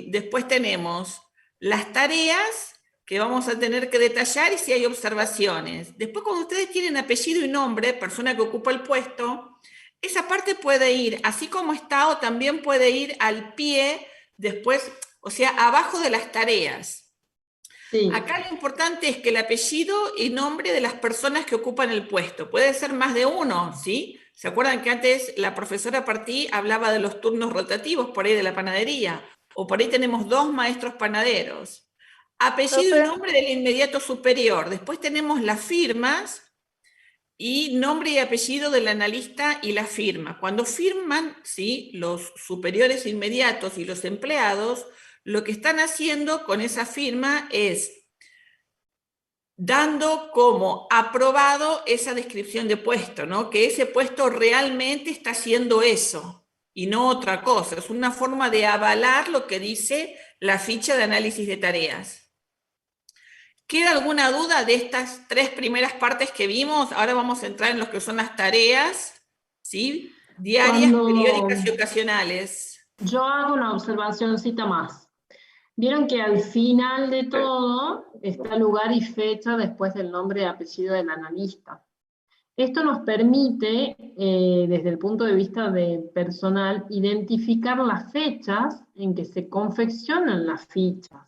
después tenemos las tareas que vamos a tener que detallar y si hay observaciones. Después cuando ustedes tienen apellido y nombre, persona que ocupa el puesto, esa parte puede ir así como está o también puede ir al pie, después, o sea, abajo de las tareas. Sí. Acá lo importante es que el apellido y nombre de las personas que ocupan el puesto. Puede ser más de uno, ¿sí? ¿Se acuerdan que antes la profesora Partí hablaba de los turnos rotativos por ahí de la panadería? O por ahí tenemos 2 maestros panaderos. Apellido y nombre del inmediato superior. Después tenemos las firmas y nombre y apellido del analista y la firma. Cuando firman, ¿sí? Los superiores inmediatos y los empleados, lo que están haciendo con esa firma es dando como aprobado esa descripción de puesto, ¿no? Que ese puesto realmente está haciendo eso y no otra cosa. Es una forma de avalar lo que dice la ficha de análisis de tareas. ¿Queda alguna duda de estas 3 primeras partes que vimos? Ahora vamos a entrar en lo que son las tareas, ¿sí? Diarias, periódicas y ocasionales. Yo hago una observacióncita más. Vieron que al final de todo está lugar y fecha después del nombre y apellido del analista. Esto nos permite, desde el punto de vista de personal, identificar las fechas en que se confeccionan las fichas.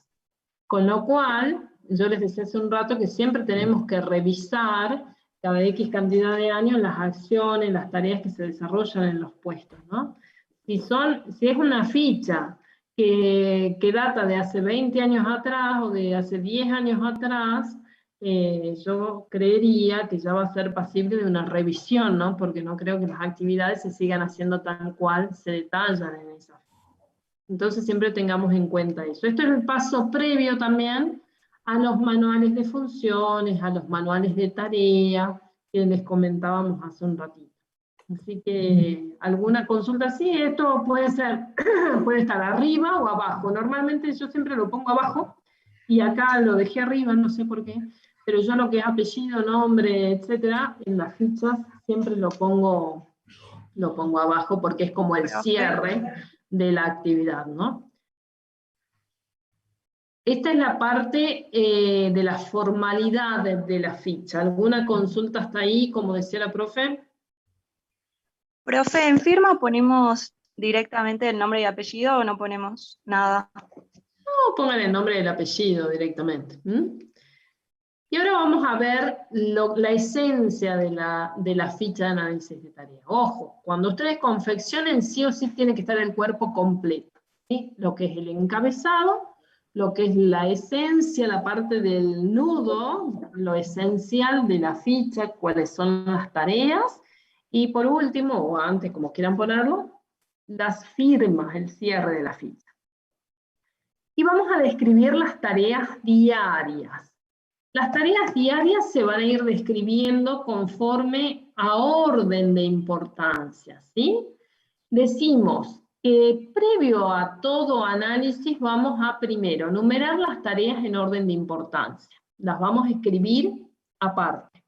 Con lo cual, yo les decía hace un rato que siempre tenemos que revisar cada X cantidad de años las acciones, las tareas que se desarrollan en los puestos, ¿no? Si es una ficha que data de hace 20 años atrás o de hace 10 años atrás, yo creería que ya va a ser pasible de una revisión, ¿no? Porque no creo que las actividades se sigan haciendo tal cual se detallan en esa ficha. Entonces siempre tengamos en cuenta eso. Esto es el paso previo también a los manuales de funciones, a los manuales de tarea, que les comentábamos hace un ratito. Así que, ¿alguna consulta? Sí, esto puede estar arriba o abajo. Normalmente yo siempre lo pongo abajo, y acá lo dejé arriba, no sé por qué, pero yo lo que es apellido, nombre, etcétera, en las fichas siempre lo pongo abajo, porque es como el cierre de la actividad, ¿no? Esta es la parte de la formalidad de la ficha. ¿Alguna consulta hasta ahí, como decía la profe? Profe, ¿en firma ponemos directamente el nombre y apellido o no ponemos nada? No, pongan el nombre y el apellido directamente. Y ahora vamos a ver la esencia de la ficha de análisis de tarea. Ojo, cuando ustedes confeccionen, sí o sí tiene que estar el cuerpo completo, ¿sí? Lo que es el encabezado, lo que es la esencia, la parte del nudo, lo esencial de la ficha, cuáles son las tareas, y por último, o antes, como quieran ponerlo, las firmas, el cierre de la ficha. Y vamos a describir las tareas diarias. Las tareas diarias se van a ir describiendo conforme a orden de importancia, ¿sí? Decimos que previo a todo análisis vamos a primero numerar las tareas en orden de importancia. Las vamos a escribir aparte.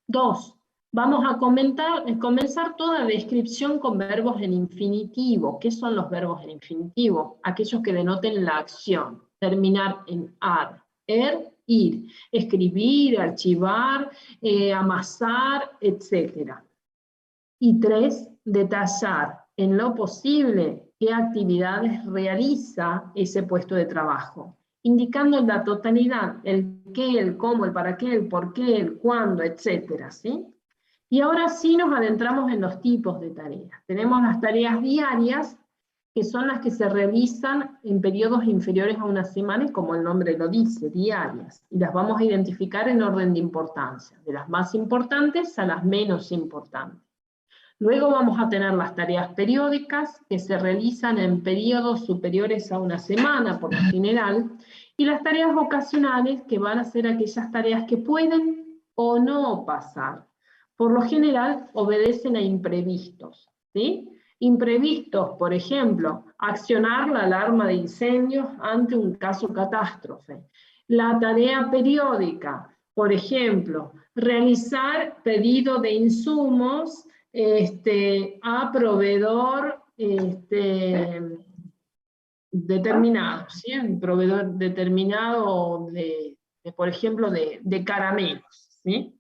2. Vamos a comenzar toda descripción con verbos en infinitivo. ¿Qué son los verbos en infinitivo? Aquellos que denoten la acción. Terminar en ar, ir. Escribir, archivar, amasar, etc. Y 3, detallar en lo posible qué actividades realiza ese puesto de trabajo, indicando la totalidad, el qué, el cómo, el para qué, el por qué, el cuándo, etcétera, ¿sí? Y ahora sí nos adentramos en los tipos de tareas. Tenemos las tareas diarias, que son las que se realizan en periodos inferiores a una semana, y como el nombre lo dice, diarias, y las vamos a identificar en orden de importancia, de las más importantes a las menos importantes. Luego vamos a tener las tareas periódicas, que se realizan en periodos superiores a una semana, por lo general, y las tareas ocasionales, que van a ser aquellas tareas que pueden o no pasar. Por lo general, obedecen a imprevistos, ¿sí? Imprevistos, por ejemplo, accionar la alarma de incendios ante un caso catástrofe. La tarea periódica, por ejemplo, realizar pedido de insumos a proveedor determinado, ¿sí? Un proveedor determinado por ejemplo, de caramelos, ¿sí?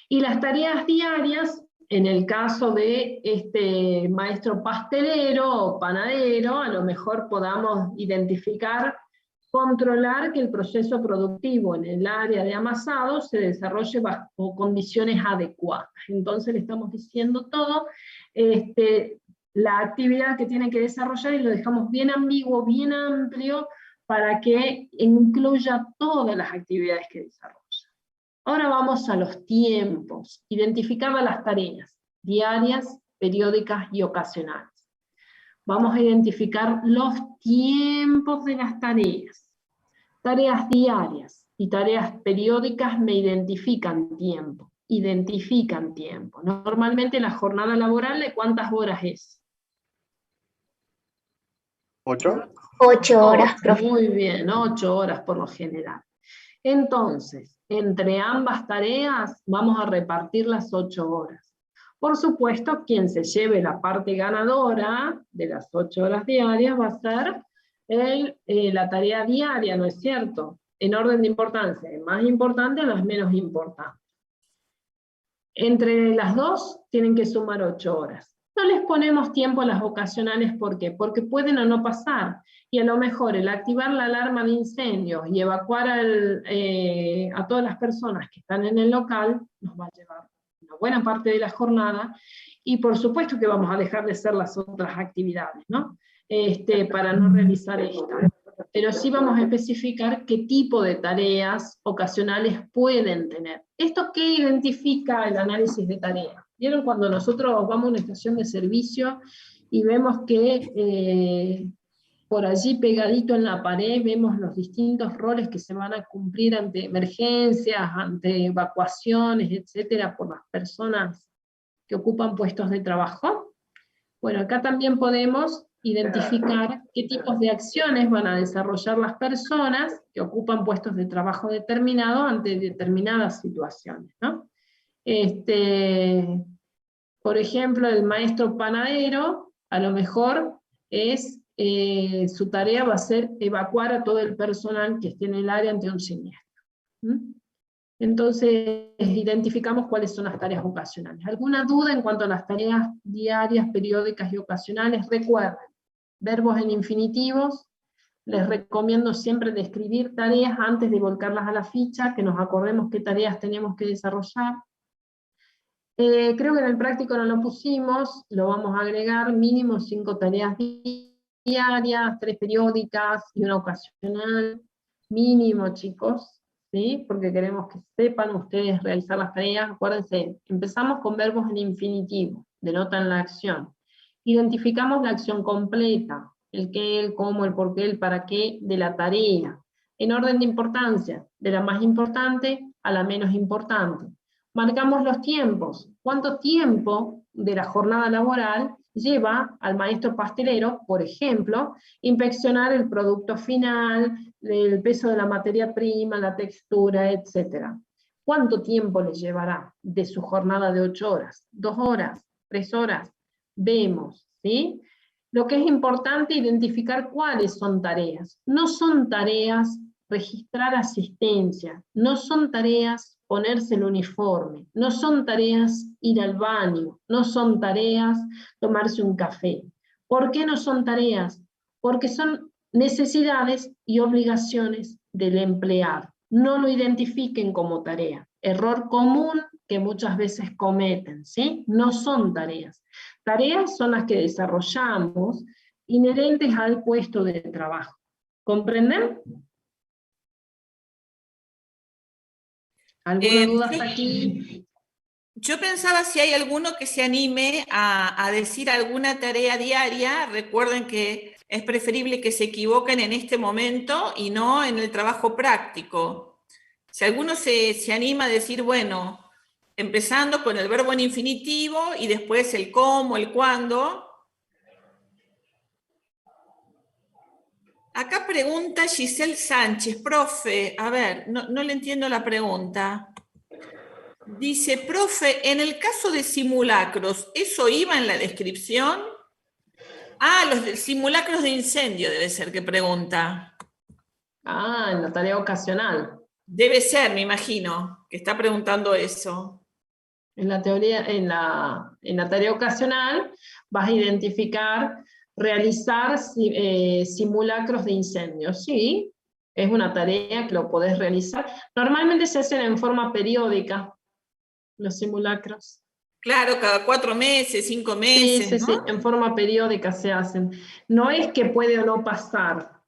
Y las tareas diarias, en el caso de este maestro pastelero o panadero, a lo mejor podamos identificar, controlar que el proceso productivo en el área de amasado se desarrolle bajo condiciones adecuadas. Entonces le estamos diciendo todo, la actividad que tiene que desarrollar, y lo dejamos bien ambiguo, bien amplio, para que incluya todas las actividades que desarrolla. Ahora vamos a los tiempos, identificaba las tareas diarias, periódicas y ocasionales. Vamos a identificar los tiempos de las tareas. Tareas diarias y tareas periódicas me identifican tiempo. Normalmente la jornada laboral, ¿de cuántas horas es? 8. 8 horas, profe. Muy bien, 8 horas por lo general. Entonces, entre ambas tareas vamos a repartir las 8 horas. Por supuesto, quien se lleve la parte ganadora de las 8 horas diarias va a ser la tarea diaria, ¿no es cierto? En orden de importancia, de más importante a las menos importantes. Entre las dos tienen que sumar 8 horas. No les ponemos tiempo a las ocasionales, ¿por qué? Porque pueden o no pasar, y a lo mejor el activar la alarma de incendios y evacuar a todas las personas que están en el local, nos va a llevar una buena parte de la jornada, y por supuesto que vamos a dejar de hacer las otras actividades, ¿no? Para no realizar esta. Pero sí vamos a especificar qué tipo de tareas ocasionales pueden tener. ¿Esto qué identifica el análisis de tareas? ¿Vieron cuando nosotros vamos a una estación de servicio y vemos que por allí pegadito en la pared vemos los distintos roles que se van a cumplir ante emergencias, ante evacuaciones, etcétera, por las personas que ocupan puestos de trabajo? Bueno, acá también podemos identificar qué tipos de acciones van a desarrollar las personas que ocupan puestos de trabajo determinados ante determinadas situaciones, ¿no? Por ejemplo, el maestro panadero, a lo mejor su tarea va a ser evacuar a todo el personal que esté en el área ante un siniestro. Entonces, identificamos cuáles son las tareas ocasionales. ¿Alguna duda en cuanto a las tareas diarias, periódicas y ocasionales? Recuerden, verbos en infinitivos, les recomiendo siempre describir tareas antes de volcarlas a la ficha, que nos acordemos qué tareas tenemos que desarrollar. Creo que en el práctico no lo pusimos, lo vamos a agregar, mínimo 5 tareas diarias, 3 periódicas y una ocasional, mínimo, chicos, ¿sí? Porque queremos que sepan ustedes realizar las tareas. Acuérdense, empezamos con verbos en infinitivo, denotan la acción. Identificamos la acción completa, el qué, el cómo, el por qué, el para qué de la tarea, en orden de importancia, de la más importante a la menos importante. Marcamos los tiempos, cuánto tiempo de la jornada laboral lleva al maestro pastelero, por ejemplo, inspeccionar el producto final, el peso de la materia prima, la textura, etc. ¿Cuánto tiempo le llevará de su jornada de 8 horas? 2 horas, 3 horas, vemos, ¿sí? Lo que es importante, identificar cuáles son tareas. No son tareas registrar asistencia, no son tareas ponerse el uniforme, no son tareas ir al baño, no son tareas tomarse un café. ¿Por qué no son tareas? Porque son necesidades y obligaciones del empleado. No lo identifiquen como tarea. Error común que muchas veces cometen, ¿sí? No son tareas. Tareas son las que desarrollamos inherentes al puesto de trabajo. ¿Comprenden? ¿Alguna duda hasta aquí? Yo pensaba si hay alguno que se anime a decir alguna tarea diaria. Recuerden que es preferible que se equivoquen en este momento y no en el trabajo práctico. Si alguno se anima a decir, bueno, empezando con el verbo en infinitivo y después el cómo, el cuándo. Acá pregunta Giselle Sánchez, profe, a ver, no le entiendo la pregunta. Dice, profe, en el caso de simulacros, ¿eso iba en la descripción? Ah, los simulacros de incendio debe ser que pregunta. Ah, en la tarea ocasional. Debe ser, me imagino, que está preguntando eso. En la teoría, en la tarea ocasional vas a identificar, realizar simulacros de incendios. Sí, es una tarea que lo podés realizar. Normalmente se hacen en forma periódica, los simulacros. Claro, cada 4 meses, 5 meses, sí, ¿no? Sí, en forma periódica se hacen. No es que puede o no pasar.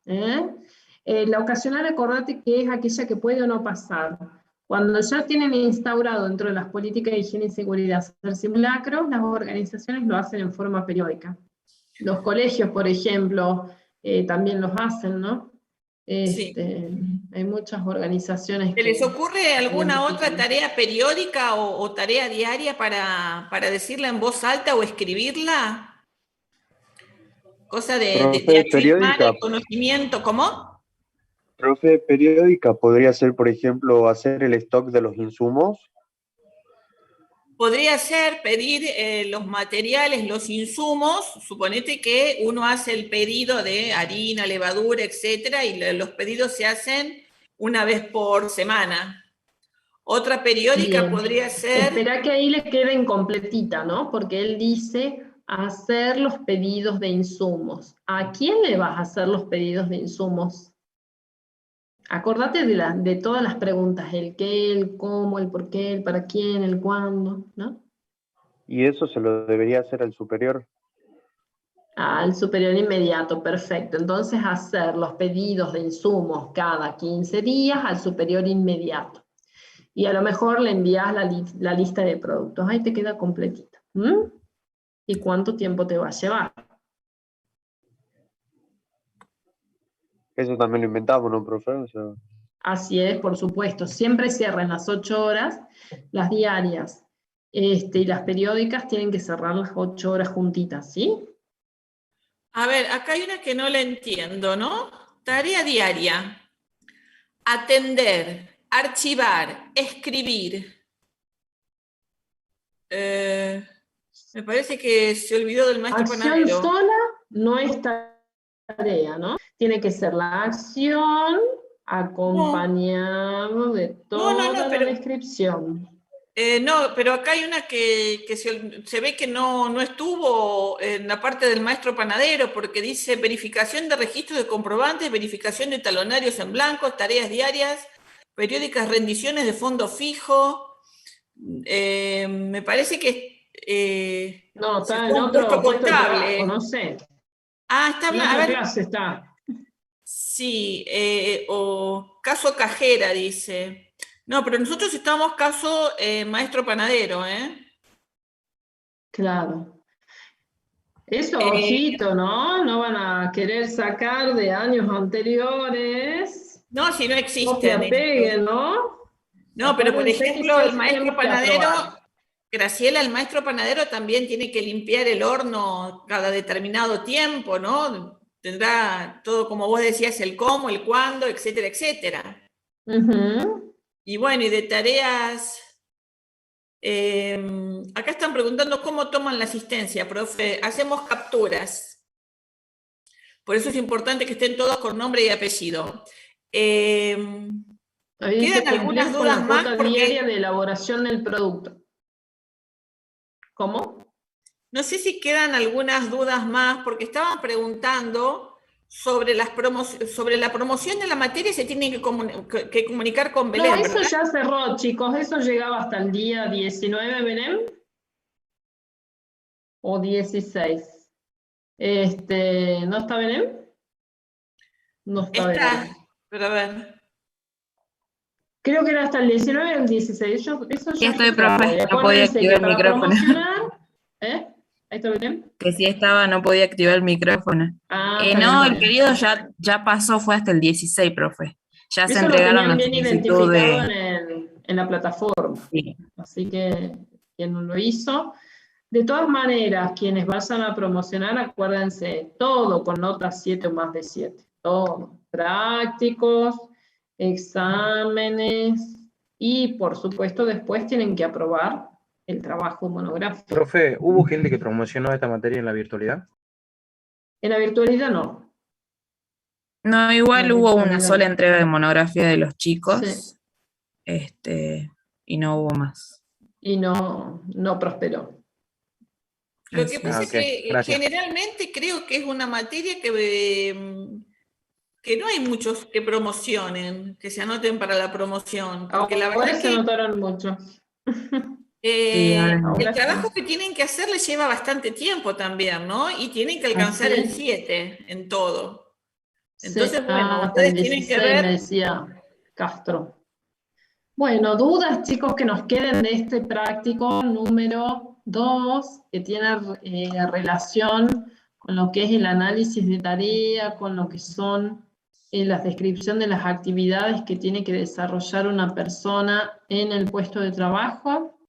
La ocasional, acordate que es aquella que puede o no pasar. Cuando ya tienen instaurado dentro de las políticas de higiene y seguridad hacer simulacros, las organizaciones lo hacen en forma periódica. Los colegios, por ejemplo, también los hacen, ¿no? Sí. Hay muchas organizaciones ¿Se que... les ocurre alguna otra tarea periódica o tarea diaria para decirla en voz alta o escribirla? Cosa de afirmar periódica. el conocimiento, ¿cómo? Profe, periódica podría ser, por ejemplo, hacer el stock de los insumos. Podría ser pedir los materiales, los insumos. Suponete que uno hace el pedido de harina, levadura, etcétera, y los pedidos se hacen una vez por semana. Otra periódica podría ser... Espera que ahí le quede incompletita, ¿no? Porque él dice hacer los pedidos de insumos. ¿A quién le vas a hacer los pedidos de insumos? Acordate de todas las preguntas, el qué, el cómo, el por qué, el para quién, el cuándo, ¿no? Y eso se lo debería hacer al superior. Al superior inmediato, perfecto. Entonces hacer los pedidos de insumos cada 15 días al superior inmediato. Y a lo mejor le envías la lista de productos. Ahí te queda completita. ¿Y cuánto tiempo te va a llevar? Eso también lo inventamos, ¿no, profe? O sea... Así es, por supuesto. Siempre cierran las 8 horas, las diarias y las periódicas tienen que cerrar las 8 horas juntitas, ¿sí? A ver, acá hay una que no la entiendo, ¿no? Tarea diaria. Atender, archivar, escribir. Me parece que se olvidó del maestro panadero. Acción sola no es tarea, ¿no? Tiene que ser la acción acompañado de toda la descripción. No, pero acá hay una que se ve que no estuvo en la parte del maestro panadero, porque dice verificación de registros de comprobantes, verificación de talonarios en blanco, tareas diarias, periódicas rendiciones de fondo fijo. Me parece que no, está en otro puesto de trabajo, no sé. Ah, está hablando. En otra clase está. Sí, o caso cajera, dice. No, pero nosotros estamos caso maestro panadero, ¿eh? Claro. Eso, ojito, ¿no? No van a querer sacar de años anteriores. No, si no existe. Copia, pegue, ¿no? No, pero por ejemplo, el maestro panadero, Graciela, el maestro panadero también tiene que limpiar el horno cada determinado tiempo, ¿no? Tendrá todo, como vos decías, el cómo, el cuándo, etcétera, etcétera. Y bueno, y de tareas, acá están preguntando cómo toman la asistencia, profe. Hacemos capturas. Por eso es importante que estén todos con nombre y apellido. ¿Quedan algunas dudas más? Porque... diaria de elaboración del producto. ¿Cómo? No sé si quedan algunas dudas más, porque estaban preguntando sobre la promoción de la materia, se tiene que comunicar con Belén, No, eso ¿verdad? ya cerró, chicos. Eso llegaba hasta el día 19, Belén. O 16. ¿No está Belén? No está Belén. Está, pero a ver. Creo que era hasta el 19 o el 16. Eso Sí, ya estoy, se profe, cerró. no podía Acuérdense activar que el para micrófono. promocionar... Ahí está Belén. Que sí estaba, no podía activar el micrófono. Ah, está bien, No, está el bien. periodo ya pasó, fue hasta el 16, profe. Ya se Eso lo entregaron tenían las bien identificado solicitudes. en la plataforma. Sí. Así que quien no lo hizo. De todas maneras, quienes vayan a promocionar, acuérdense, todo con notas 7 o más de 7. Todo. Prácticos, exámenes y, por supuesto, después tienen que aprobar el trabajo monográfico. Profe, ¿hubo gente que promocionó esta materia en la virtualidad? En la virtualidad no. No, igual La hubo una virtualidad. sola entrega de monografía de los chicos. Sí. Y no hubo más. Y no prosperó. Lo que pasa es que gracias. generalmente creo que es una materia que no hay muchos que promocionen, que se anoten para la promoción, porque la verdad Ahora es se que notaron mucho. el trabajo que tienen que hacer les lleva bastante tiempo también, ¿no? Y tienen que alcanzar Así el es. 7 en todo. Sí, Entonces, bueno, hasta el ustedes tienen 16 que ver. me decía Castro. Bueno, dudas, chicos, que nos queden de este práctico número 2, que tiene relación con lo que es el análisis de tarea, con lo que son la descripción de las actividades que tiene que desarrollar una persona en el puesto de trabajo.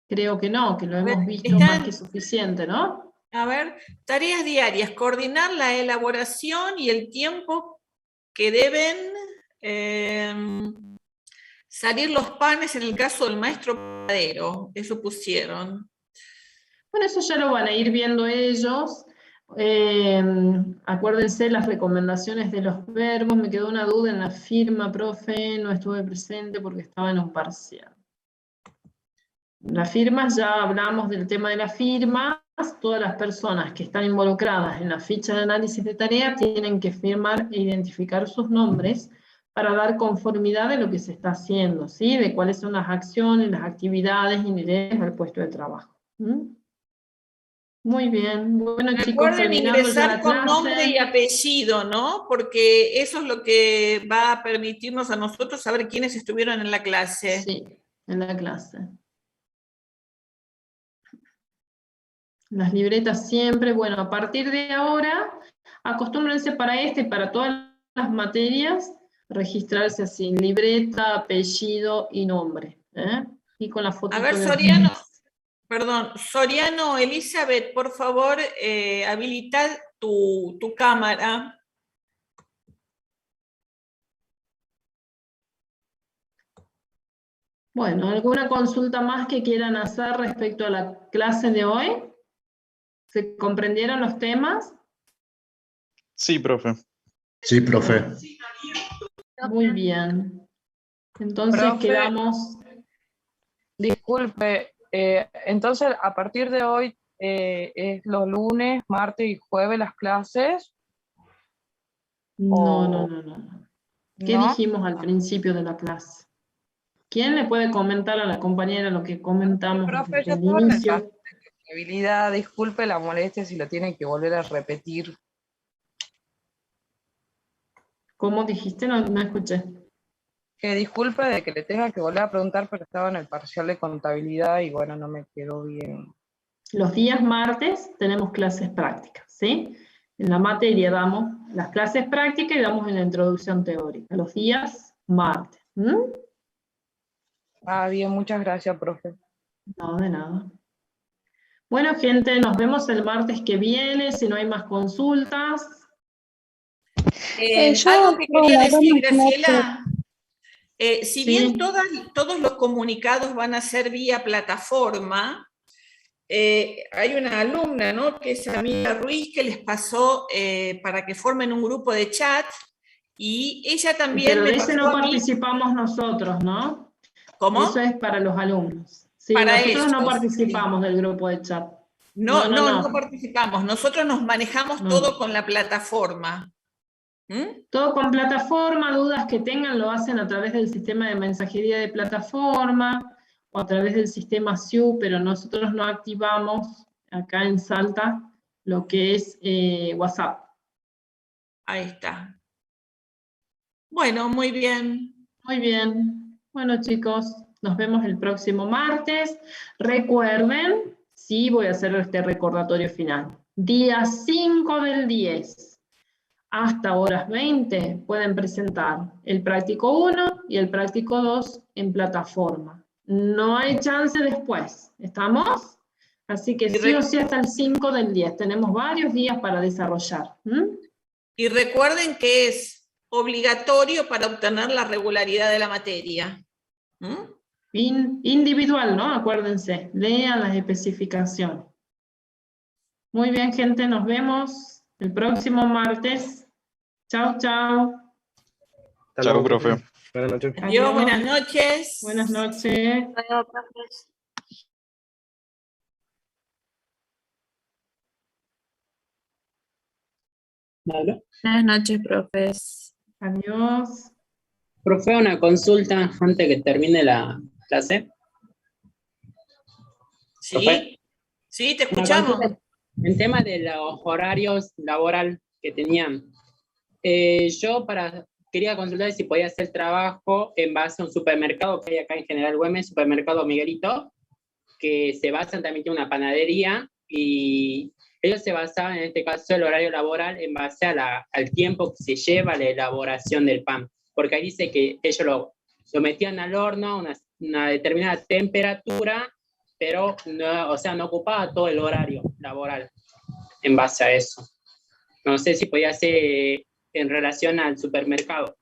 Creo que no, que lo hemos visto más que suficiente, ¿no? A ver, tareas diarias, coordinar la elaboración y el tiempo que deben salir los panes en el caso del maestro panadero, eso pusieron. Bueno, eso ya lo van a ir viendo ellos. Acuérdense las recomendaciones de los verbos. Me quedó una duda en la firma, profe, no estuve presente porque estaba en un parcial. Las firmas, ya hablamos del tema de las firmas. Todas las personas que están involucradas en la ficha de análisis de tarea tienen que firmar e identificar sus nombres para dar conformidad de lo que se está haciendo, ¿sí? De cuáles son las acciones, las actividades inherentes al puesto de trabajo. Muy bien. Bueno, chicos, Recuerden terminando ya ingresar la con clase. nombre y apellido, ¿no? Porque eso es lo que va a permitirnos a nosotros saber quiénes estuvieron en la clase. Sí, en la clase. Las libretas siempre, bueno, a partir de ahora, acostúmbrense para y para todas las materias, registrarse así, libreta, apellido y nombre. Y con la foto. A ver, Soriano, perdón, Soriano, Elizabeth, por favor, habilita tu cámara. Bueno, ¿alguna consulta más que quieran hacer respecto a la clase de hoy? ¿Se comprendieron los temas? Sí, profe. Sí, profe. Muy bien. Entonces Profe, quedamos... Disculpe, entonces a partir de hoy es los lunes, martes y jueves las clases. No. ¿Qué ¿No? dijimos al principio de la clase? ¿Quién le puede comentar a la compañera lo que comentamos Profe, desde yo el estaba en el inicio? caso de contabilidad, disculpe la molestia si lo tiene que volver a repetir. ¿Cómo dijiste? No escuché. Que disculpe de que le tenga que volver a preguntar, pero estaba en el parcial de contabilidad y bueno, no me quedó bien. Los días martes tenemos clases prácticas, ¿sí? En la materia damos las clases prácticas y damos en la introducción teórica, los días martes. Bien, muchas gracias, profe. No, de nada. Bueno, gente, nos vemos el martes que viene, si no hay más consultas. Algo que quería decir, Graciela, si Sí. bien todos los comunicados van a ser vía plataforma, hay una alumna, ¿no?, que es Amiga Ruiz, que les pasó para que formen un grupo de chat, y ella también Pero me de ese pasó no a mí. participamos nosotros, ¿no? ¿Cómo? Eso es para los alumnos. Sí, para nosotros no ellos. participamos del grupo de chat. No participamos, nosotros nos manejamos No. todo con la plataforma. Todo con plataforma, dudas que tengan lo hacen a través del sistema de mensajería de plataforma o a través del sistema SIU, pero nosotros no activamos acá en Salta lo que es WhatsApp. Ahí está. Bueno, muy bien. Muy bien. Bueno, chicos, nos vemos el próximo martes. Recuerden, sí, voy a hacer este recordatorio final. Día 5 del 10. Hasta horas 20 pueden presentar el práctico 1 y el práctico 2 en plataforma. No hay chance después, ¿estamos? Así que sí o sí hasta el 5 del 10. Tenemos varios días para desarrollar. Y recuerden que es obligatorio para obtener la regularidad de la materia. Individual, ¿no? Acuérdense, lean las especificaciones. Muy bien, gente, nos vemos el próximo martes. Chao, chao. Chao, profe. Buenas noches. Adiós, buenas noches. Buenas noches. Adiós, profes. Buenas noches, profes. Adiós. Profe, una consulta antes que termine la clase. Sí, Profe, sí, te una escuchamos. consulta en tema de los horarios laboral que tenían. Quería consultar si podía hacer trabajo en base a un supermercado que hay acá en General Güemes, supermercado Miguelito, que se basa también en una panadería, y ellos se basaban en este caso el horario laboral en base al tiempo que se lleva la elaboración del pan, porque ahí dice que ellos lo metían al horno a una determinada temperatura, pero no, o sea, no ocupaba todo el horario laboral en base a eso. No sé si podía ser en relación al supermercado.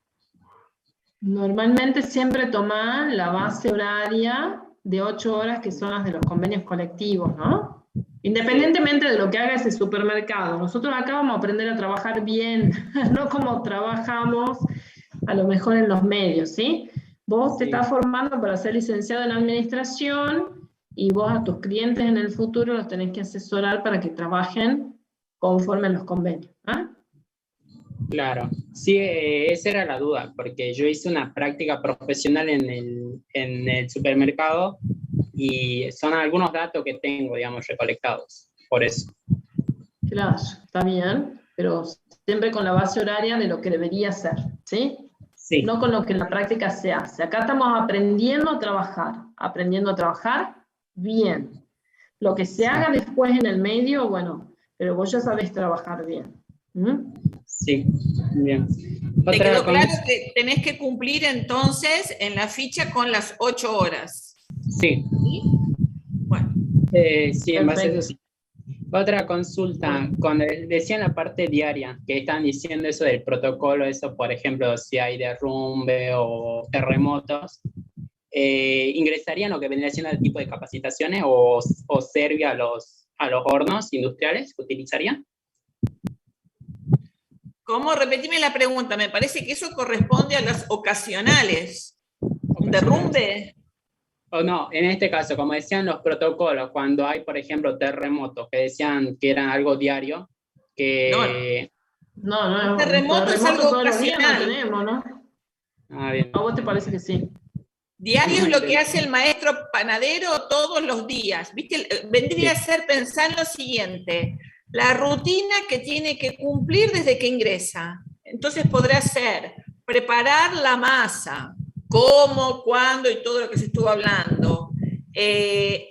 Normalmente siempre toman la base horaria de 8 horas, que son las de los convenios colectivos, ¿no? Independientemente de lo que haga ese supermercado. Nosotros acá vamos a aprender a trabajar bien, no como trabajamos a lo mejor en los medios, ¿sí? Vos te estás formando para ser licenciado en administración y vos a tus clientes en el futuro los tenés que asesorar para que trabajen conforme a los convenios. ¿Ah? Claro, sí, esa era la duda, porque yo hice una práctica profesional en el supermercado y son algunos datos que tengo, digamos, recolectados, por eso. Claro, está bien, pero siempre con la base horaria de lo que debería ser, ¿sí? Sí. No con lo que en la práctica se hace. Acá estamos aprendiendo a trabajar bien. Lo que se haga después en el medio, bueno, pero vos ya sabés trabajar bien. Sí, bien. ¿Te quedó claro que tenés que cumplir entonces en la ficha con las 8 horas? Sí. ¿Sí? Bueno. Sí, en base a eso sí. Otra consulta, cuando decían la parte diaria, que están diciendo eso del protocolo, eso por ejemplo, si hay derrumbe o terremotos, ¿ingresarían lo que vendría siendo el tipo de capacitaciones o sirve a los hornos industriales que utilizarían? ¿Cómo? Repetime la pregunta, me parece que eso corresponde a las ocasionales. ¿Un derrumbe? O no, en este caso, como decían los protocolos, cuando hay, por ejemplo, terremotos, que decían que eran algo diario, que... No, un terremoto es algo todos los días no ocasional. tenemos, ¿no? Ah, bien. ¿A vos te parece que sí? Diario es lo que hace el maestro panadero todos los días. ¿Viste? Vendría a ser pensar en lo siguiente: la rutina que tiene que cumplir desde que ingresa. Entonces podrá ser preparar la masa, cómo, cuándo y todo lo que se estuvo hablando.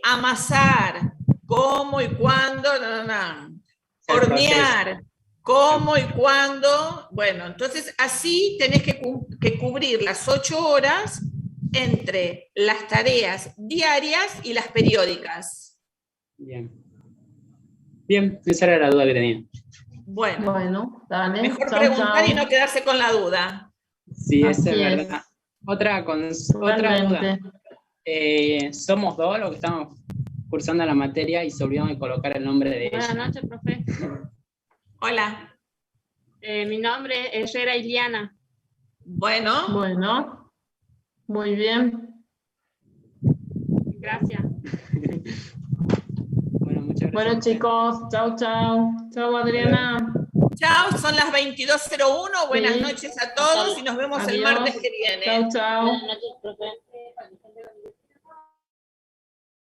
Amasar, cómo y cuándo, hornear, cómo y cuándo. Bueno, entonces así tenés que cubrir las 8 horas entre las tareas diarias y las periódicas. Bien. Bien, esa era la duda que tenía. Bueno, dale. Mejor Chau, preguntar chau. y no quedarse con la duda. Sí, esa Así es es. verdad. Otra duda. Somos dos los que estamos cursando la materia y se olvidaron de colocar el nombre de ella. Buenas noches, profe. Hola. Mi nombre es Herrera Iliana. Bueno. Muy bien. Gracias. Bueno, muchas gracias. Bueno, chicos, chau, chau. Chau, Adriana. Chao, son las 22:01. Buenas Sí. noches a todos y nos vemos el Adiós. martes que viene. Chau, chau. Buenas noches, profe.